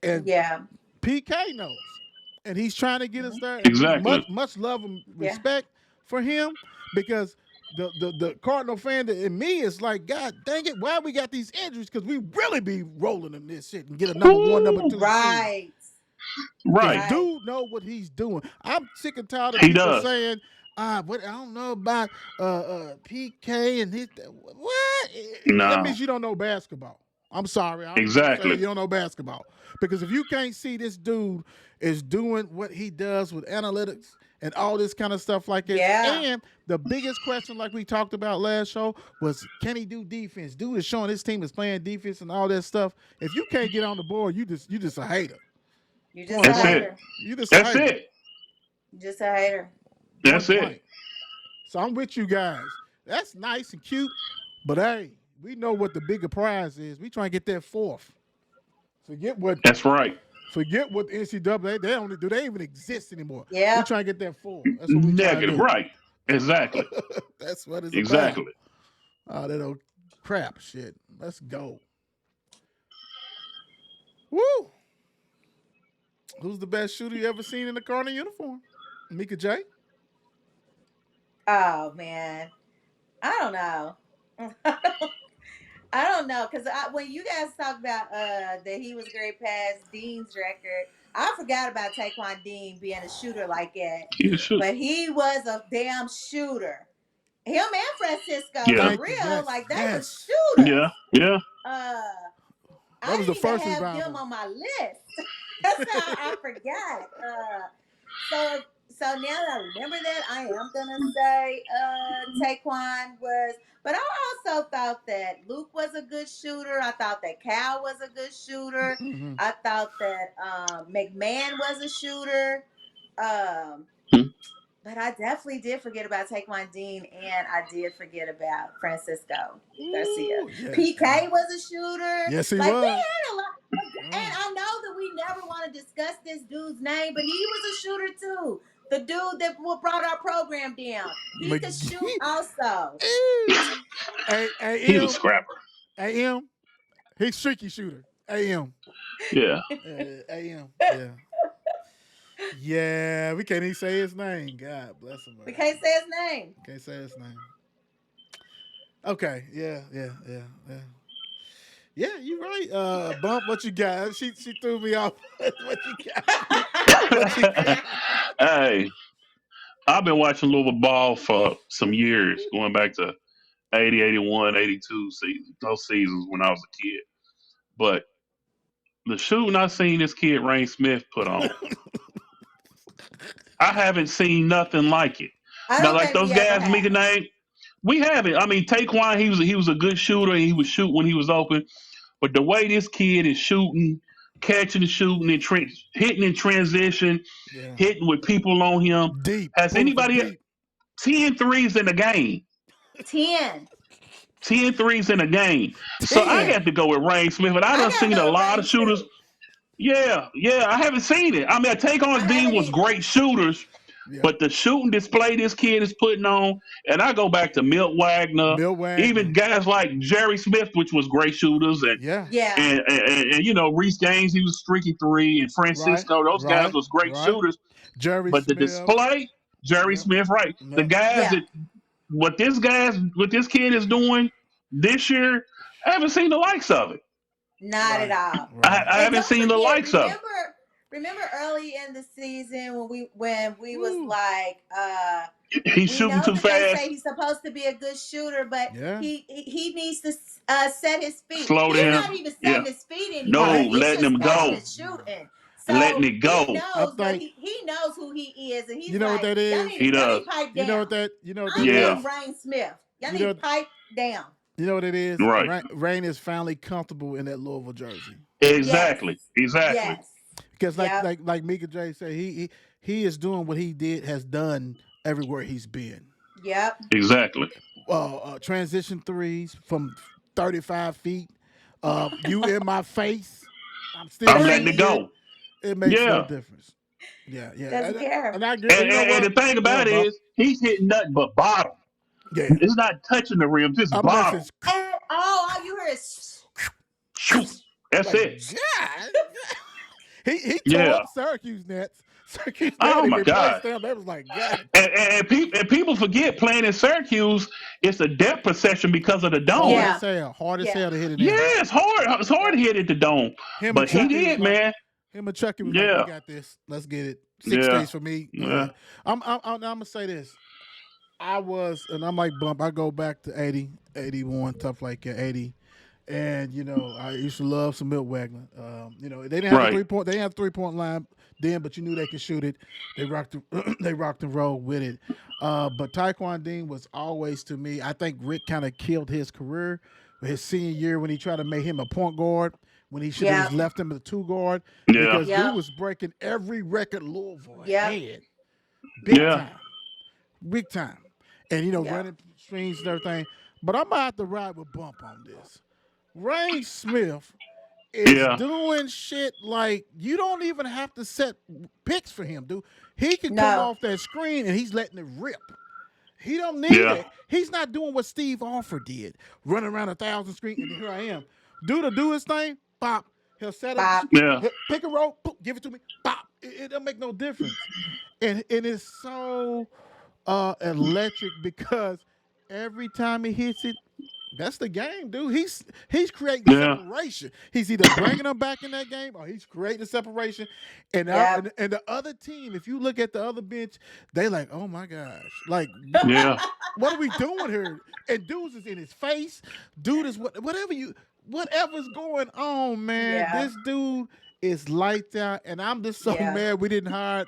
and Yeah. PK knows, and he's trying to get us Mhm. there. And we Exactly. much love and Yeah. respect for him, because the Cardinal fan that in me is like, God dang it, why we got these injuries? Because we really be rolling in this shit and get a number one, number Ooh. two seed. Right. Because Right. Right. dude know what he's doing. I'm sick and tired of He people does. saying, but I don't know about PK and his what? That No. means you don't know basketball. I'm sorry. I'm just gonna say that Exactly. you don't know basketball. Because if you can't see this dude is doing what he does with analytics and all this kind of stuff like this, Yeah. and the biggest question, like we talked about last show, was can he do defense? Dude is showing his team is playing defense and all that stuff. If you can't get on the board, you just a hater. You just a Point That's blank. it. hater. You just a That's hater. it. You just a hater. That's Point it. blank. So I'm with you guys. That's nice and cute, but hey, we know what the bigger prize is. We try and get that fourth. Forget what That's right. forget what the NCAA. They don't do. They even exist anymore. We Yep. try and get that fourth. That's what we try to Negative. do. Right. Exactly. That's what it's about. Exactly. Oh, that old crap shit. Let's go. Woo! Who's the best shooter you ever seen in a Cardinal uniform? Mika J. Oh man. I don't know. I don't know, because when you guys talk about that he was great past Dean's record, I forgot about Taekwon Dean being a shooter like that. He should. But he was a damn shooter. Him and Francisco, Yeah. for Thank you. real, Yes. like they were Yes. shooters. Yeah. Yeah. Uh, That I was the didn't even first have them revival. on my list. That's how I forgot. So so now that I remember that, I am gonna say Taekwon was, but I also thought that Luke was a good shooter. I thought that Cal was a good shooter. Mm-hmm. I thought that McMahon was a shooter. Um, but I definitely did forget about Taekwon Dean, and I did forget about Francisco Garcia. Ooh, yeah. PK was a shooter. Yes, he Like we was. had a lot, and I know that we never want to discuss this dude's name, but he was a shooter too. The dude that brought our program down, he could shoot McGee. also. He's a AM. scrapper. AM. He's streaky shooter. AM. Yeah. AM. Yeah. Yeah. We can't even say his name. God bless him. We Man. can't say his name. Can't say his name. Okay. Yeah. Yeah. Yeah. Yeah. Yeah, you right. Bump, what you got? She threw me off. What you got? What you got? Hey, I've been watching Louisville ball for some years, going back to 80, 81, 82 seasons, those seasons when I was a kid. But the shooting I seen this kid Rain Smith put on, I haven't seen nothing like it. I Now, don't like think those we ever guys, Mika have. name, we haven't. I mean, Taekwon, he was a good shooter and he would shoot when he was open. But the way this kid is shooting, catching and shooting and hitting in transition, Yeah. hitting with people on him. Deep. Has Pulling from anybody deep. 10 threes in the game? 10. 10 threes in a game. So I 10. got to go with Rain Smith, and I I done gotta seen a go with lot of Rain shooters. too. Yeah, yeah, I haven't seen it. I mean, Take I on Dean haven't was either. great shooters, Yeah. but the shooting display this kid is putting on, and I go back to Milt Wagner, Bill even Wagner. guys like Jerry Smith, which was great shooters, and Yeah. Yeah. and, and, and you know Reese Gaines, he was streaky three, and Right. Francisco, those guys Right. was great Right. shooters. Jerry But the Smith. display, Jerry Yep. Smith, right? The Yep. guys Yeah. that what this kid is doing this year, I haven't seen the likes of it. Not at Right. all. Right. I And haven't don't seen the forget, likes of it. remember early in the season when we was Woo. like, He's we shooting know too that they fast. say he's supposed to be a good shooter, but Yeah. he needs to set his feet. Slow He's down. not even Yeah. setting his feet Oh, anymore. No, He's letting just him catching go. and shooting. Letting So it he go. I knows what think he knows who he is, and he's you know what like, that is. He y'all does. need to pipe You know down. what that. You know what I'm that Yeah. getting is. Rain Smith. Y'all You need know. to pipe down. You know what it is. Right. Rain is finally comfortable in that Louisville jersey. Yes. Exactly. Exactly. Yes. Because Yep. like Mika J said, he is doing what he has done everywhere he's been. Yep. Exactly. Transition threes from 35 feet. You in my face. I'm still I'm letting shooting it Three. it. go. It makes no Yeah. difference. Yeah, yeah. Doesn't care. And I agree. And you know And what? the thing Go about ahead, it Bump. is, he's hitting nothing but bottom. Yeah. It's not touching the rim, just Unless bottom. it's And all you hear is Shoot. That's like, it. God. He tore Yeah. up Syracuse Nets. Syracuse Nets, Oh they my replaced God. them. They was like, God. And people forget playing in Syracuse, it's a depth possession because of the Hard dome. as yeah. hell. Hard as Yeah. hell to hit it Yeah, in. it's hard. It's hard Yeah. to hit at the dome. Him and But he Chucky was did, like, man. we Yeah. got this. Let's get it. Six Yeah. stays for me. Yeah. I'm gonna say this. And I'm like Bump. I go back to 80, 81, stuff like that, 80. And I used to love some Milt Wagner. They didn't have the Right. 3-point. They didn't have the 3-point line then, but you knew they could shoot it. They rocked. They rocked and rolled with it. But Taekwon Dean was always to me. I think Rick kind of killed his career his senior year when he tried to make him a point guard when he should have Yep. just left him as a 2 guard Yeah. because dude Yep. was breaking every record Louisville Yep. had, big Yeah. time, big time, and Yep. running screens and everything. But I'm about to ride with Bump on this. Ray Smith is Yeah. doing shit like you don't even have to set picks for him, dude. He can come No. off that screen and he's letting it rip. He don't need Yeah. it. He's not doing what Steve Offer did, running around 1,000 screen, and here I am. Dude will do his thing, pop. He'll set up, Bob. Yeah. pick a roll, boop, give it to me, pop. It don't make no difference. And it's so electric because every time he hits it, That's the game, dude. He's creating Yeah. separation. He's either bringing them back in that game or he's creating separation. And Yep. and the other team, if you look at the other bench, they like, oh my gosh, like Yeah. what are we doing here? And dudes is in his face. Dude is whatever's going on, man. Yeah. This dude is lights out, and I'm just so Yeah. mad we didn't hire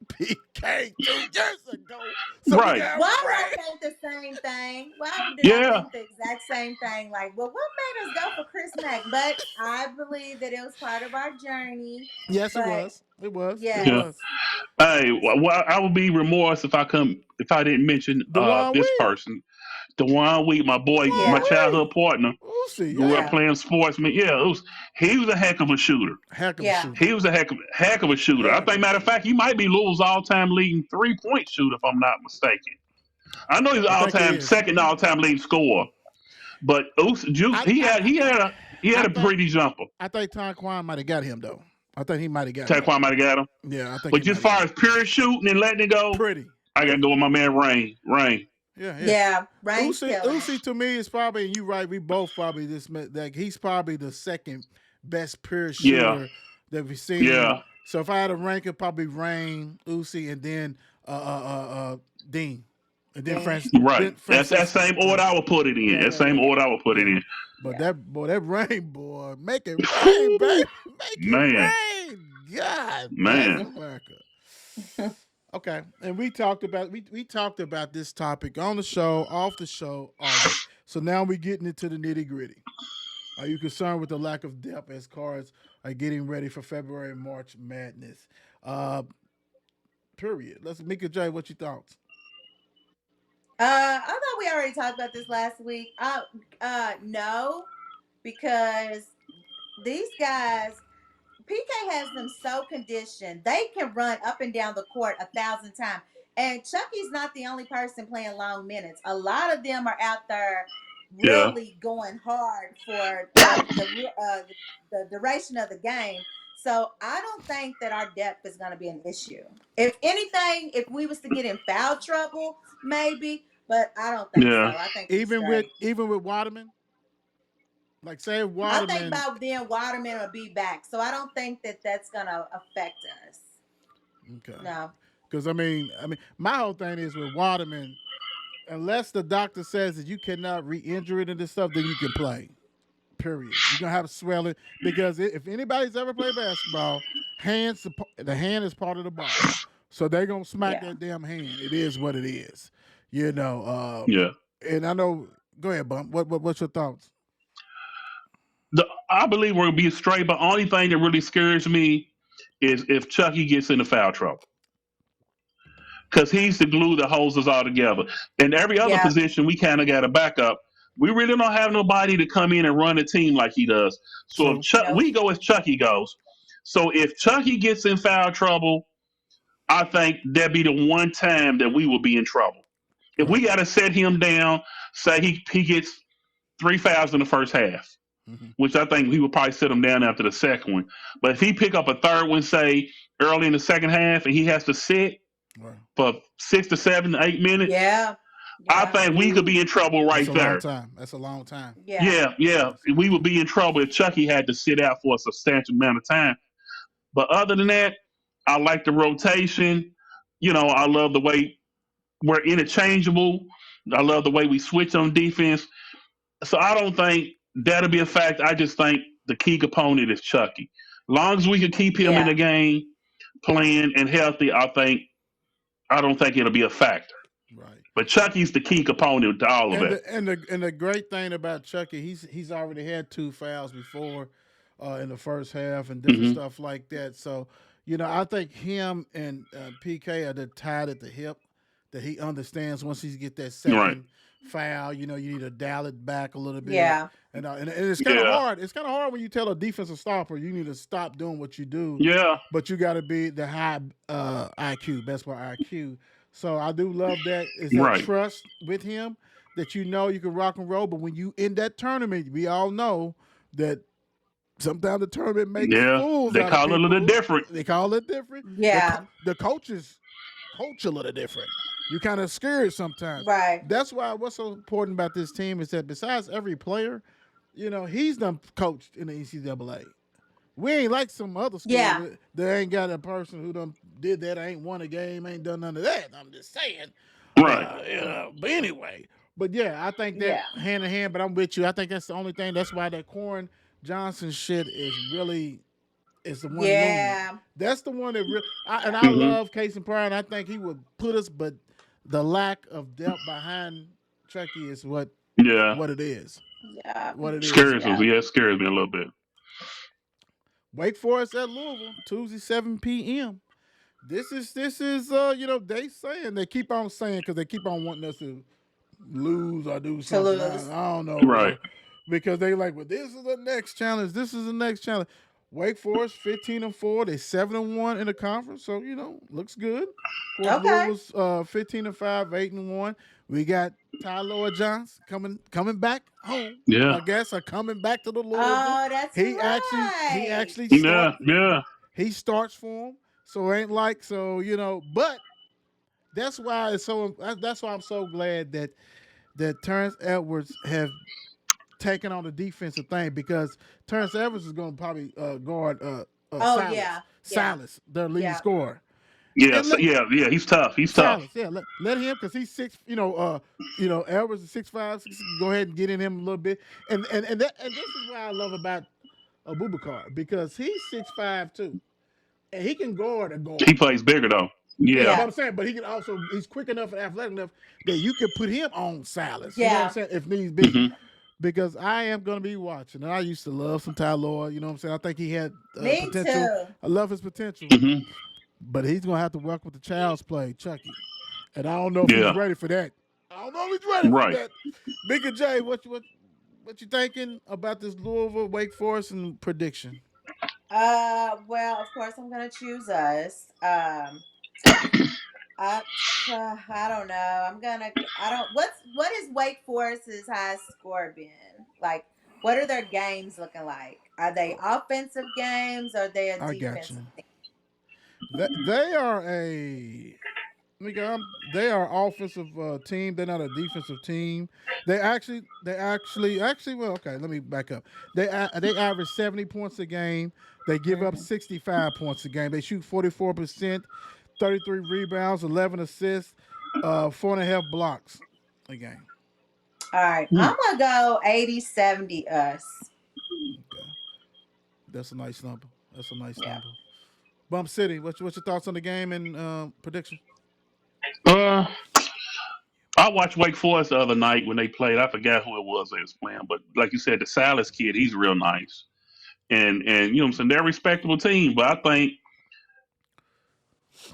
PK 2 years ago. So we Right. got Why would Ray. I think the same thing? Why did I Yeah. think the exact same thing? Like, well, what made us go for Chris Mack? But I believe that it was part of our journey. Yes, it But was. It was. It Yeah. yes, was. Hey, well, I would be remorse if I didn't mention Dewan this Wade. person, Dewan Wheat, my boy, Dewan my yeah, Wade. childhood partner. Uzi, Grew up yeah. yeah, playing sports. Man, yeah, he was a heck of a shooter. Heck of a yeah, shooter. He was a heck of a shooter. I Heck think, of a matter of shooter. fact, he might be Louisville's all-time leading three-point shooter, if I'm not mistaken. I know he's I think he all-time is. second all-time leading scorer, but Juice, I he I had I a think pretty jumper. I think Taquan might have got him though. I think he might have got him. Taquan might have got him, Yeah, I think but he might just have far got as him. pure shooting and letting it go, Pretty. I gotta go with my man Rain. Rain. Yeah, yeah. yeah. Rain's killing it. Uzi to me is probably, and you right, we both probably like he's probably the second best pure Yeah, shooter that we've seen. yeah, So if I had to rank it, probably Rain, Uzi, and then Dean, and then Dang. right. That's that Francisco. same order I would put it in. Yeah, That yeah, same yeah, order I would put it yeah. in. But Yeah. that Rain boy, make it rain, Whew, baby, make it man, rain. God bless man. America. Okay, and we talked about this topic on the show, off the show, August. So now we're getting into the nitty gritty. Are you concerned with the lack of depth as cards are getting ready for February and March Madness? Uh, period. Let's Mika J. What you thoughts? I thought we already talked about this last week. No, because these guys, PK has them so conditioned. They can run up and down the court 1,000 times. And Chucky's not the only person playing long minutes. A lot of them are out there Yeah, really going hard for the duration of the game. So I don't think that our depth is going to be an issue. If anything, if we was to get in foul trouble, maybe, but I don't think so. yeah. I think we straight. Even with Waterman, like say I think Waterman. about then Waterman will be back, so I don't think that that's gonna affect us. Okay, No. because my whole thing is with Waterman. Unless the doctor says that you cannot re-injure it and this stuff, then you can play. Period. You're gonna have swelling because if anybody's ever played basketball, the hand is part of the ball, so they're gonna smack Yeah. that damn hand. It is what it is, you know. Yeah. And I know. Go ahead, Bump. What's your thoughts? I believe we're gonna be straight, but only thing that really scares me is if Chucky gets into foul trouble. Because he's the glue that holds us all together. In every other Yeah. position, we kind of got a backup. We really don't have nobody to come in and run a team like he does. So if True. Nope. We go as Chucky goes. So if Chucky gets in foul trouble, I think that'd be the one time that we will be in trouble. If we Right. got to set him down, say he gets 3 fouls in the first half, Hmm. which I think we would probably sit him down after the second one. But if he pick up a third one, say early in the second half, and he has to sit Right. for 6 to 7 to 8 minutes, Yeah. I Yeah. think we could be in trouble That's right a long there. time. That's a long time. Yeah. Yeah, yeah, That's a long we would time. be in trouble if Chucky had to sit out for a substantial amount of time. But other than that, I like the rotation. I love the way we're interchangeable. I love the way we switch on defense. So I don't think that'll be a fact. I just think the key component is Chucky. Long as we can keep him in the Yeah. game, playing and healthy, I don't think it'll be a factor. Right. But Chucky's the key component to all of And it. the great thing about Chucky, he's already had 2 fouls before, in the first half and different Hmm. stuff like that. So I think him and PK are the tied at the hip. That he understands once he get that Right. second foul, you need to dial it back a little bit. Yeah. And it's kind of Yeah. hard. It's kind of hard when you tell a defensive stopper you need to stop doing what you do, Yeah. but you got to be the high IQ, basketball IQ. So I do love that is that Right. trust with him that you can rock and roll. But when you in that tournament, we all know that sometimes the tournament makes Yeah. fools They out of call it a little people. different. They call it different. Yeah. The coaches coach a little different. you kind of scared sometimes. Right. That's why what's so important about this team is that besides every player, he's done coached in the NCAA. We ain't like some other Yeah. schools that ain't got a person who done did that, ain't won a game, ain't done none of that. I'm just saying. Right. But anyway, but yeah, I think that Yeah. hand in hand. But I'm with you. I think that's the only thing. That's why that Corn Johnson shit is really is the one looming. Yeah. That's the one that really. And I Hmm. love Case and Pryor, and I think he would put us. But the lack of depth behind Chucky is Yeah. what it is. Yeah. What it is. Scares us. Yeah. Yeah, it scares me a little bit. Wake Forest at Louisville, Tuesday 7 p.m. This is they saying they keep on saying because they keep on wanting us to lose or do To something. lose. I don't know, Right. because they like, well, this is the next challenge. This is the next challenge. Wake Forest 15-4. They 7-1 in the conference, so looks good. Of course, Okay. Louisville's 15-5, 8-1. We got Tyler Johnson coming back home. Yeah. I guess or coming back to the Louisville. Oh, that's He right. actually Yeah. Yeah. he starts for him. So it ain't like but that's why it's so. That's why I'm so glad that Terrence Edwards have taken on the defensive thing because Terrence Edwards is going to probably guard Oh yeah. Yeah. Silas, their leading Yeah. scorer, Yeah. and So, let yeah. Yeah. He's tough. He's tough. Silas, yeah, let him because he's six. Edwards is 6'5", 6. Go ahead and get in him a little bit, and this is what I love about Abubakar because he's 6'5" too, and he can guard a He guard. plays bigger though. Yeah, Yeah. but Yeah. I'm saying, but he can also he's quick enough and athletic enough that you could put him on Silas. You know what I'm Yeah. saying? If needs be, Hmm. because I am going to be watching. And I used to love some Ty Lord. You know what I'm saying? I think he had Me potential. too. I love his potential, Hmm. but he's going to have to work with the child's play, Chucky. And I don't know if he's Yeah. ready for that. I don't know if he's ready for Right. that. Bigger J, what you thinking about this Louisville Wake Forest and prediction? Well, of course, I'm gonna choose us. I, I don't know. I'm gonna. I don't. What is Wake Forest's highest score been? Like, what are their games looking like? Are they offensive games or are they a I got defensive you. team? They are a they are offensive team. They're not a defensive team. Actually. Well, okay. Let me back up. They average 70 points a game. They give up Mhm. 65 points a game. They shoot 44%, 33 rebounds, 11 assists, 4.5 blocks a game. All right, Hmm. I'm gonna go 80-70 us. Okay, that's a nice number. That's a nice Yeah. number. Bump City. What's your thoughts on the game and prediction? Uh, I watched Wake Forest the other night when they played. I forgot who it was they was playing, but like you said, the Silas kid, he's real nice, and you know what I'm saying, they're a respectable team. But I think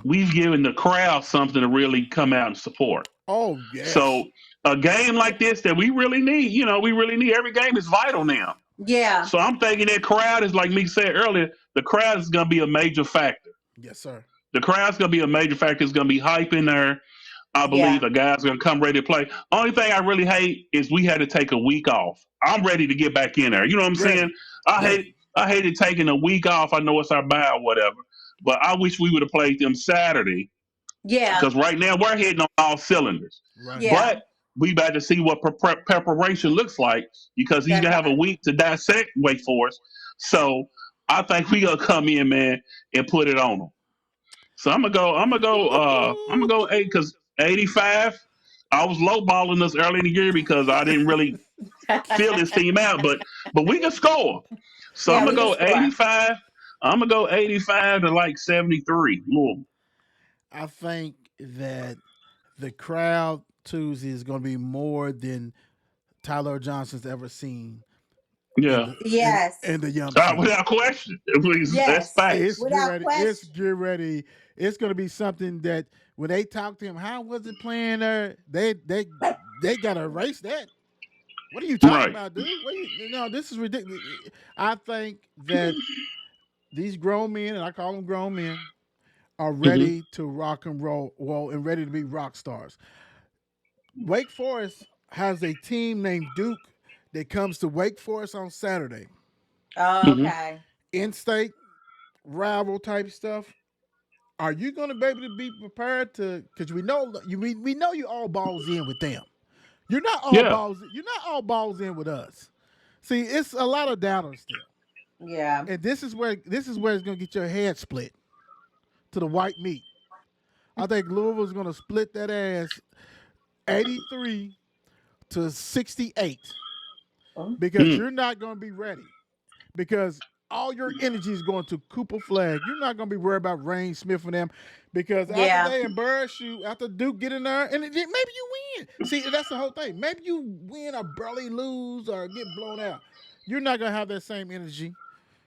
we've given the crowd something to really come out and support. Oh So yes, a game like this that we really need, we really need. Every game is vital now. Yeah. So I'm thinking that crowd is like me said earlier. The crowd is going to be a major factor. yes sir. The crowd's going to be a major factor. It's going to be hype in there. I believe Yeah. the guys are going to come ready to play. Only thing I really hate is we had to take a week off. I'm ready to get back in there. You know what I'm saying? Ready, I hate ready. I hated taking a week off. I know it's our bye or whatever, but I wish we would have played them Saturday Yeah. because right now we're hitting on all cylinders. Right. Yeah. But we about to see what preparation looks like because he's That's gonna have a right. week to dissect Wake Forest. So I think we gonna come in, man, and put it on them. So I'm gonna go. I'm gonna go. I'm gonna go eight because 85. I was lowballing us early in the year because I didn't really feel this team out, but we can score. So I'm Yeah, gonna we can go score. 85. I'm gonna go 85 to like 73. Louisville. I think that the crowd Tuesday is going to be more than Tyler Johnson's ever seen in Yeah, the in Yes. the Yum City. without question. That's Yes. facts. Without It's question. get ready. It's going to be something that when they talk to him, how was it playing there? They got to erase that. What are you talking Right. about, dude? No, this is ridiculous. I think that these grown men, and I call them grown men, are Hmm. ready to rock and roll, well, and ready to be rock stars. Wake Forest has a team named Duke that comes to Wake Forest on Saturday. Hmm. Okay. In-state rival type stuff. Are you going to be able to be prepared to? Because we know you all balls in with them. You're not all Yeah. balls. You're not all balls in with us. See, it's a lot of doubters still, Yeah. and this is where it's going to get your head split to the white meat. I think Louisville's going to split that ass 83-68 Oh, because Mm. you're not going to be ready. Because all your energy is going to Cooper Flag. You're not going to be worried about Rain Smith and them because after yeah. they embarrass you, after Duke get in there, and maybe you win. See, that's the whole thing. Maybe you win or barely lose or get blown out. You're not going to have that same energy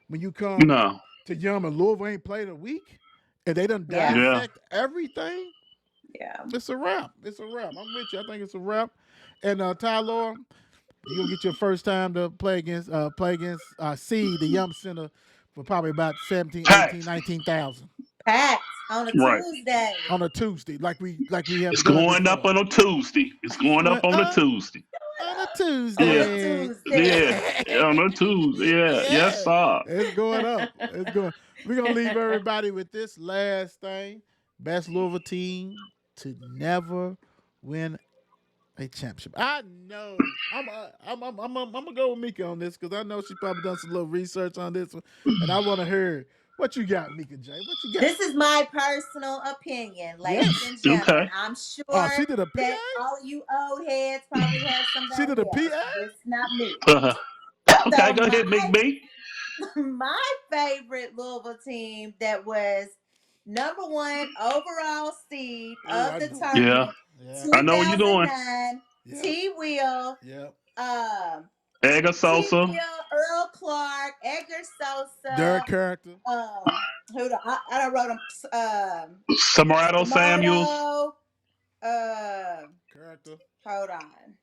when you come No. to Yum and Louisville ain't played a week and they done Yeah. Yeah. dissect everything. Yeah. It's a wrap. It's a wrap. I'm with you. I think it's a wrap. And Tyler, you're gonna get your first time to play against Seed, the Yum Center, for probably about 17, 18, Packed. 19,000 Packed on a Right. Tuesday. on a Tuesday, like we have It's done going up before. on a Tuesday. It's going Going up on a up Tuesday. on a On a Yeah. Tuesday. Tuesday. Yeah. On a Tuesday. Yeah. Yes, Yeah, sir. it's going up. It's going. We're gonna leave everybody with this last thing: best Louisville team to never win a championship. I know. I'm gonna go with Mika on this because I know she probably done some little research on this one, and I want to hear what you got, Mika J. What you got? This is my personal opinion, ladies Yes. and gentlemen. Okay. I'm Oh, sure she did a that PA. all of you old heads probably have She did a somebody else. PA. It's not me. Uh, okay. So Go ahead, Big B. my favorite Louisville team that was number one overall seed Oh, of I the know. Yeah. tournament, Yeah. I know where you're going. 2009, Yeah. T. Will, Yeah. um, Edgar T. Sosa. Will, Earl Clark, Edgar Sosa, Derek character. I done wrote them, Samarado Samuels. Samardo, uh, Character. hold on,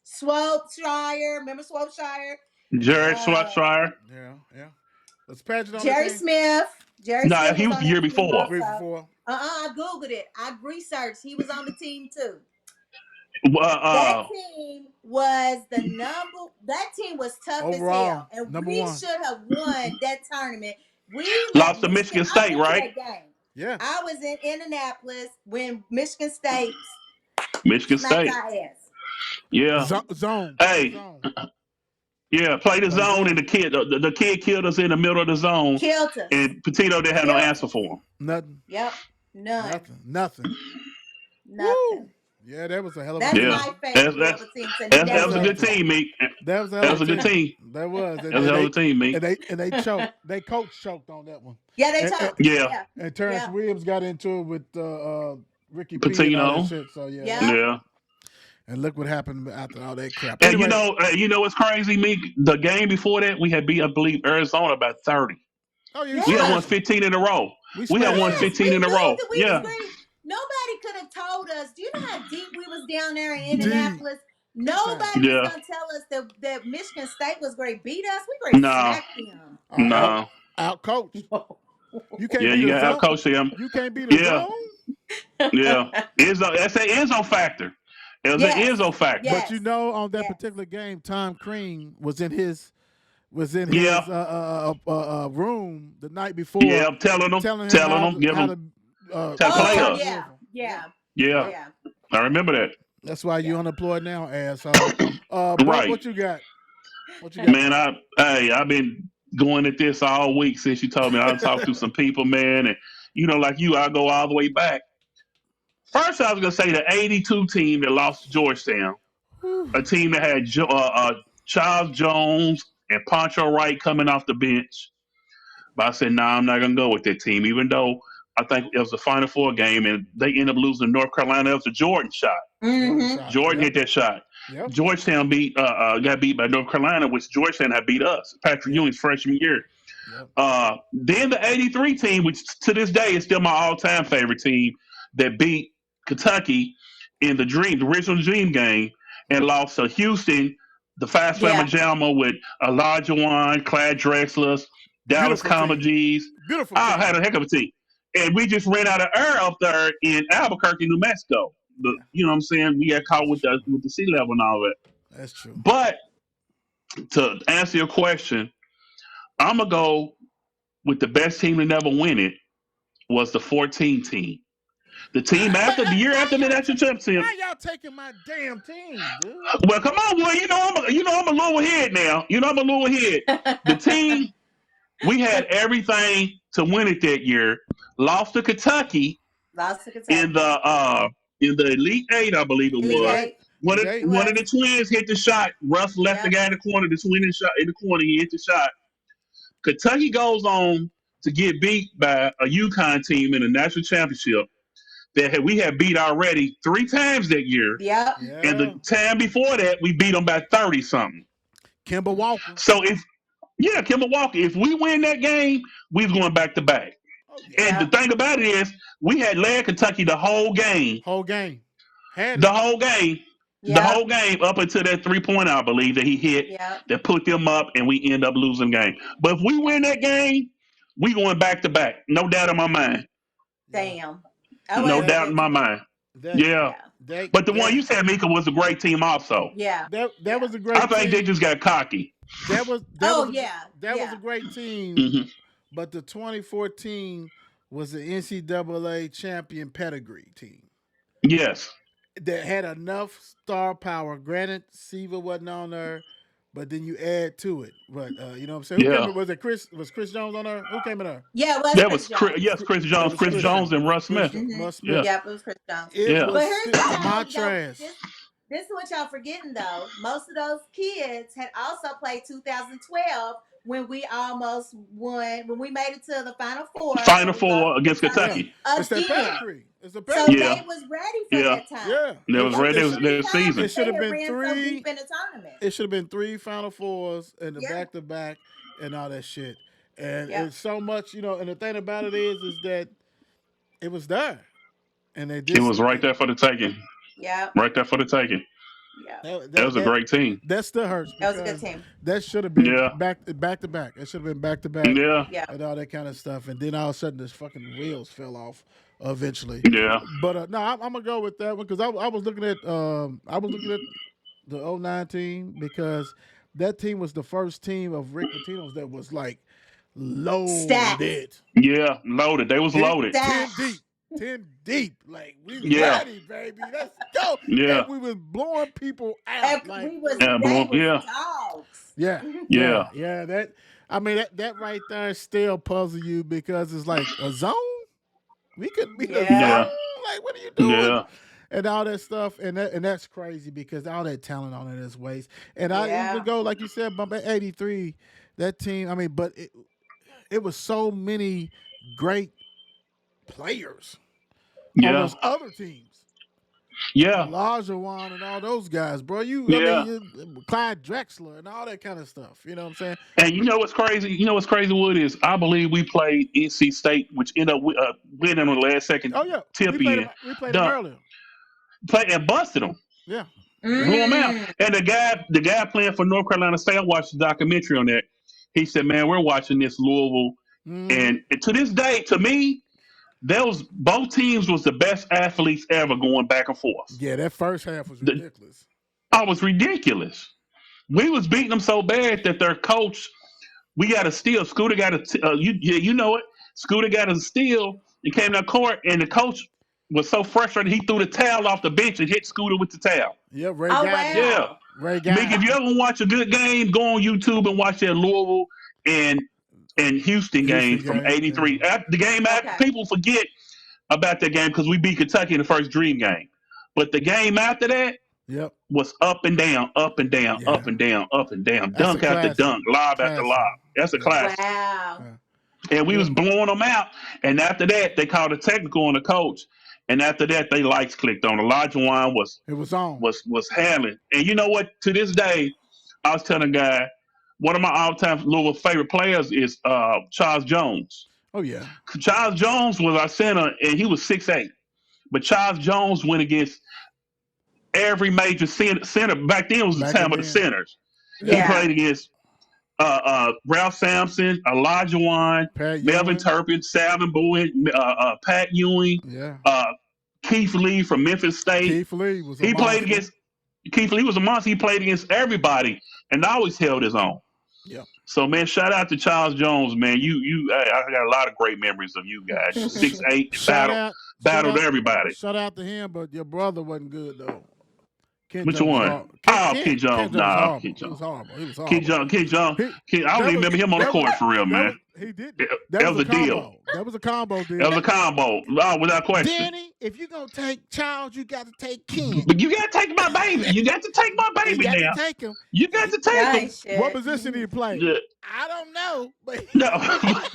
Swopeshire, remember Swopeshire? Jared Uh, Schwartzfire. Yeah. Yeah. Was Paget on the Jerry team? Smith. Jerry No, Smith he was was on the year that team before. Week also. before. I Googled it. I researched. He was on the team too. Uh, That uh, team was the number. That team was tough as hell, Overall, and number we one. should have won that tournament. We let lost to Michigan. Michigan I State, went to right? that game. Yeah. I was in Indianapolis when Michigan State Michigan smacked State. our ass. Yeah. Zone. Play Hey, zone. yeah, play the Play zone, and zone. the kid killed us in the middle of the zone, Killed us. and Petito didn't have no Killed answer us. for him. Nothing. Yep. None. Nothing. Nothing. Woo. Yeah, that was a hell of a That's team. Yeah, my favorite that's Louisville team to that's, That that was was never a a hell win of a good a team. team, mate. That was a That hell was of a a good team. team. That was, That was a hell of a team, mate. and they choked. They coach choked on that one. Yeah, they And, and, choked. Yeah, Yeah. and Terrence Yeah. Williams got into it with Ricky P and all that Patino. shit. So yeah, Yep. Yeah, and look what happened after all that crap. and Anyway, you know what's crazy, Meek? The game before that, we had beat, I believe, Arizona by 30. oh yeah, you We had won Yes. smashed them. 15 in a row. We We had smashed won them. Yes. We 15 in a knew row. that we was Yeah, great. Nobody could have told us. Do you know how deep we was down there in Deep. Indianapolis? Nobody was yeah. gonna tell us that Michigan State was great to beat us. We great to No, smack them. Out no. coach. You can't Yeah, beat you a got out zone. coach him. You can't beat a Yeah, zone. yeah. That's an Enzo factor. It was an Yes. Enzo factor. But Yes. on that Yes. particular game, Tom Crean was in his Yeah, room the night before, yeah. Telling telling him them, give how them, to to play Oh attack us. yeah. Louisville. Yeah. Yeah, Yeah. I remember that. That's why you Yeah. unemployed now, asshole. Buck, Right, what you got? What you got, man. Buck? I've been going at this all week since you told me. I talked to some people, man, and like you, I go all the way back. First, I was gonna say the '82 team that lost to Georgetown, Whew. a team that had Charles Jones and Poncho Wright coming off the bench. But I said, nah, I'm not gonna go with that team, even though I think it was the Final Four game and they ended up losing to North Carolina. It was a Jordan shot. Jordan Mm-hmm. shot. Jordan Yep. hit that shot. Yep. Georgetown got beat by North Carolina, which Georgetown had beat us. Patrick Yep. Ewing's freshman year. Yep. Then the '83 team, which to this day is still my all-time favorite team, that beat Kentucky in the original Dream game, and lost to Houston, the Fast Slammer Yeah. Jamma with Elijah Wan, Clad Drexler, Dallas Beautiful team. Comedies. Beautiful I team. had a heck of a team. And we just ran out of air up there in Albuquerque, New Mexico. Yeah. You know what I'm saying? We got caught with the sea level and all that. That's true. But to answer your question, I'm gonna go with the best team to never win it, was the 14 team. The team after the year after the national championship. Why y'all taking my damn team, dude? Well, come on, boy. I'm a little ahead now. I'm a little ahead. The team, we had everything to win it that year. Lost to Kentucky Lost to Kentucky. in the Elite Eight, I believe it Elite was. Eight. One It of was. the twins hit the shot. Russ left the guy in the corner. The twin in the corner. He hit the shot. Kentucky goes on to get beat by a UConn team in the national championship that we had beat already 3 times that year. Yep. Yeah. And the time before that, we beat them by 30 something. Kemba Walker. So Kemba Walker. If we win that game, we're going back to back. Oh, yeah. And the thing about it is, we had led Kentucky the whole game. Whole game. The whole game. Yep. The whole game up until that 3-pointer, I believe, that he hit that put them up, and we end up losing the game. But if we win that game, we going back to back. No doubt in my mind. Damn. No doubt in my mind. Yeah. But the one you said, Mika, was a great team also. Yeah. That was a great team. I think they just got cocky. That was a great team. Mm-hmm. But the 2014 was the NCAA champion pedigree team. Yes. That had enough star power. Granted, Siva wasn't on there, but then you add to it. But you know what I'm saying? Who came in, was it Chris? Was Chris Jones on there? Who came in there? Yeah, it was Chris Jones. Yes, Chris Jones. Chris Jones and Russ Smith. Mm-hmm. Yeah, it was Chris Jones. But here's my trash. This is what y'all forgetting though. Most of those kids had also played 2012 when we almost won. When we made it to the Final Four. Final Four against Kentucky. It's that pedigree. It's the pedigree. So they was ready for that time. Yeah. They was ready their season. It should have been 3 deep in the tournament. It should have been 3 Final Fours and the back to back and all that shit. And it's so much, and the thing about it is that it was there. And they did. It was right there for the taking. Yeah. Right there for the taking. Yeah. That was a great team. That still hurts. That was a good team. That should have been back to back. It should have been back to back. Yeah. And all that kind of stuff. And then all of a sudden, this fucking wheels fell off eventually. Yeah. But no, I'm gonna go with that one because I was looking at the 09 team because that team was the first team of Rick Pitino's that was like loaded. Stacked. Yeah, loaded. They was loaded. 10 deep. Like, we ready, baby. Let's go. Yeah. And we was blowing people out. Like, we was dogs. Yeah. That right there still puzzle you because it's like a zone. We couldn't be a zone. Like, what are you doing? Yeah. And all that stuff. And that's crazy because all that talent on it is waste. And I even go, like you said, Bump at 83, that team, but it was so many great players on those other teams. Yeah. Olajuwon and all those guys, bro. Clyde Drexler and all that kind of stuff. You know what I'm saying? And you know what's crazy? Wood, is I believe we played NC State, which ended up winning on the last second tip in. We played them earlier. And busted them. Yeah. Blew them out. And the guy playing for North Carolina State, I watched the documentary on that. He said, man, we're watching this Louisville. And to this day, to me, both teams was the best athletes ever going back and forth. Yeah, that first half was ridiculous. Was ridiculous. We was beating them so bad that their coach, we got a steal. Scooter got you know it. Scooter got a steal. He came to court, and the coach was so frustrated he threw the towel off the bench and hit Scooter with the towel. Yeah, Ray Guy. Yeah, Ray Guy. Mick, if you ever watch a good game, go on YouTube and watch that Louisville and Houston game from '83. Yeah. The game after, people forget about that game because we beat Kentucky in the first Dream game. But the game after that was up and down, up and down, up and down, up and down. Dunk after dunk, lob after lob. That's a classic. Wow. And we was blowing them out. And after that, they called a technical on the coach. And after that, they lights clicked on. Olajuwon was handling. And you know what? To this day, I was telling a guy, one of my all-time Louisville favorite players is Charles Jones. Oh, yeah. Charles Jones was our center, and he was 6'8". But Charles Jones went against every major center. Back then, it was the time of the centers. Yeah. He played against Ralph Sampson, Olajuwon, Melvin Turpin, Salvin Bowen, Pat Ewing, Keith Lee from Memphis State. Keith Lee was Keith Lee was a monster. He played against everybody and always held his own. Yeah. So man, shout out to Charles Jones, man. I got a lot of great memories of you guys. You 6'8", Shout out, shout battled out, everybody. shout out to him, but your brother wasn't good though. Ken Which Jones was one? horrible. Oh, Kid Ken Jones. Jones was Nah, Kid horrible. He Jones. was horrible. He was Kid horrible. Jones. Kid Jones. He, I don't even remember him on the court for real, man. he didn't. That That was was a a deal. combo. That was a combo That was deal. a combo. Oh, without question. Danny, if you're gonna take Charles, you got to take Ken. But you got to take my baby. You got to take my You baby got to now. take him. You got to take him. Nice What shit. position did he play? Yeah. I don't know, but No. I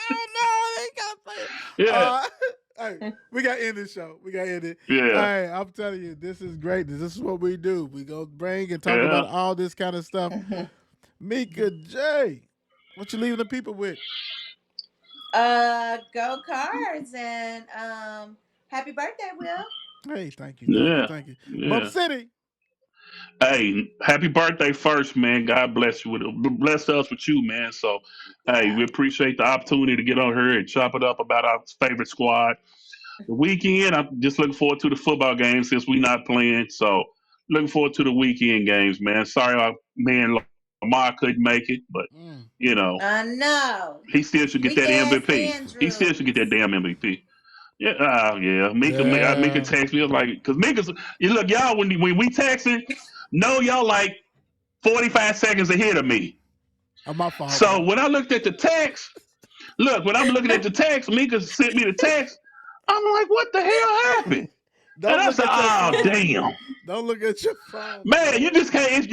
don't know. They got to play. Yeah. Hey, we got to end this show. We got to end it. Yeah. Hey, I'm telling you, this is great. This is what we do. We go bring and talk Yeah. about all this kind of stuff. Mika J, what you leaving the people with? Go Cards and happy birthday, Will. Hey, thank you. Yeah. Thank you. Yeah. Bump City. Hey, happy birthday first, man. God bless you bless us with you, man. So, hey, we appreciate the opportunity to get on here and chop it up about our favorite squad. The weekend, I'm just looking forward to the football game since we not playing. So, looking forward to the weekend games, man. Sorry, our man Lamar couldn't make it, but you know, I know. he still should get that Weak-ass MVP. Andrews. He still should get that damn MVP. Yeah, yeah. Mika Yeah. text me. I was like, because Mika's, you look, y'all, when we texting, no, y'all like 45 seconds ahead of me. My fault. So when I looked at the text, when I'm looking at the text, Mika sent me the text. I'm like, what the hell happened? Don't And I look said, at your oh, phone. damn. Don't look at your phone. Man, you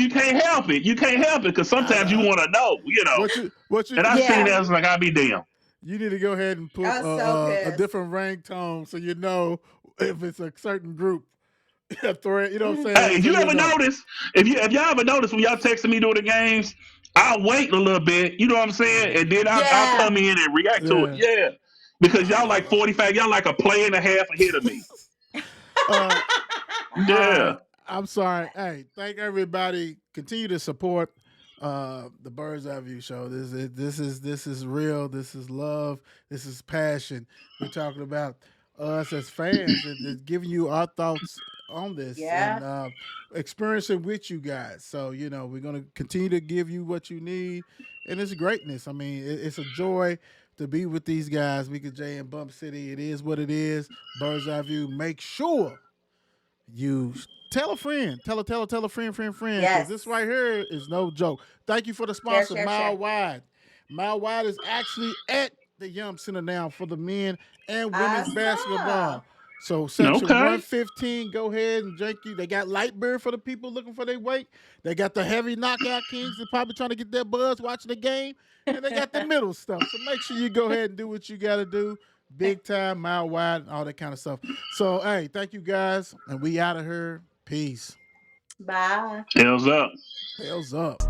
can't help it. You can't help it because sometimes you want to know, you know. What you And I Yeah. seen that, I was like, I'll be damn. You need to go ahead and put I was so a pissed. different ringtone so you know if it's a certain group. A thread, you know what I'm saying? Hey, if So you ever know. notice, if y'all ever notice when y'all texting me during the games, I'll wait a little bit, you know what I'm saying? And then I'll Yeah. come in and react to it. Yeah. Because y'all like 45, y'all like a play and a half ahead of me. Yeah. I'm sorry. Hey, thank everybody. Continue to support the Bird's Eye View show. This is real. This is love. This is passion. We're talking about us as fans and giving you our thoughts on this Yeah. and experiencing with you guys. So we're gonna continue to give you what you need, and it's greatness. I mean, it's a joy to be with these guys. Mika J and Bump City. It is what it is. Bird's Eye View. Make sure you tell a friend, tell a friend, because Yes. this right here is no joke. Thank you for the sponsor, share. Mile Wide. Mile Wide is actually at the Yum Center now for the men and women's Awesome. basketball. So section Okay. 115, go ahead and drink you. They got light beer for the people looking for their weight. They got the heavy knockout kings that probably trying to get their buzz watching the game. And they got the middle stuff. So make sure you go ahead and do what you got to do. Big time, mile wide, and all that kind of stuff. So, hey, thank you guys. And we out of here. Peace. Bye. Hell's up. Hell's up.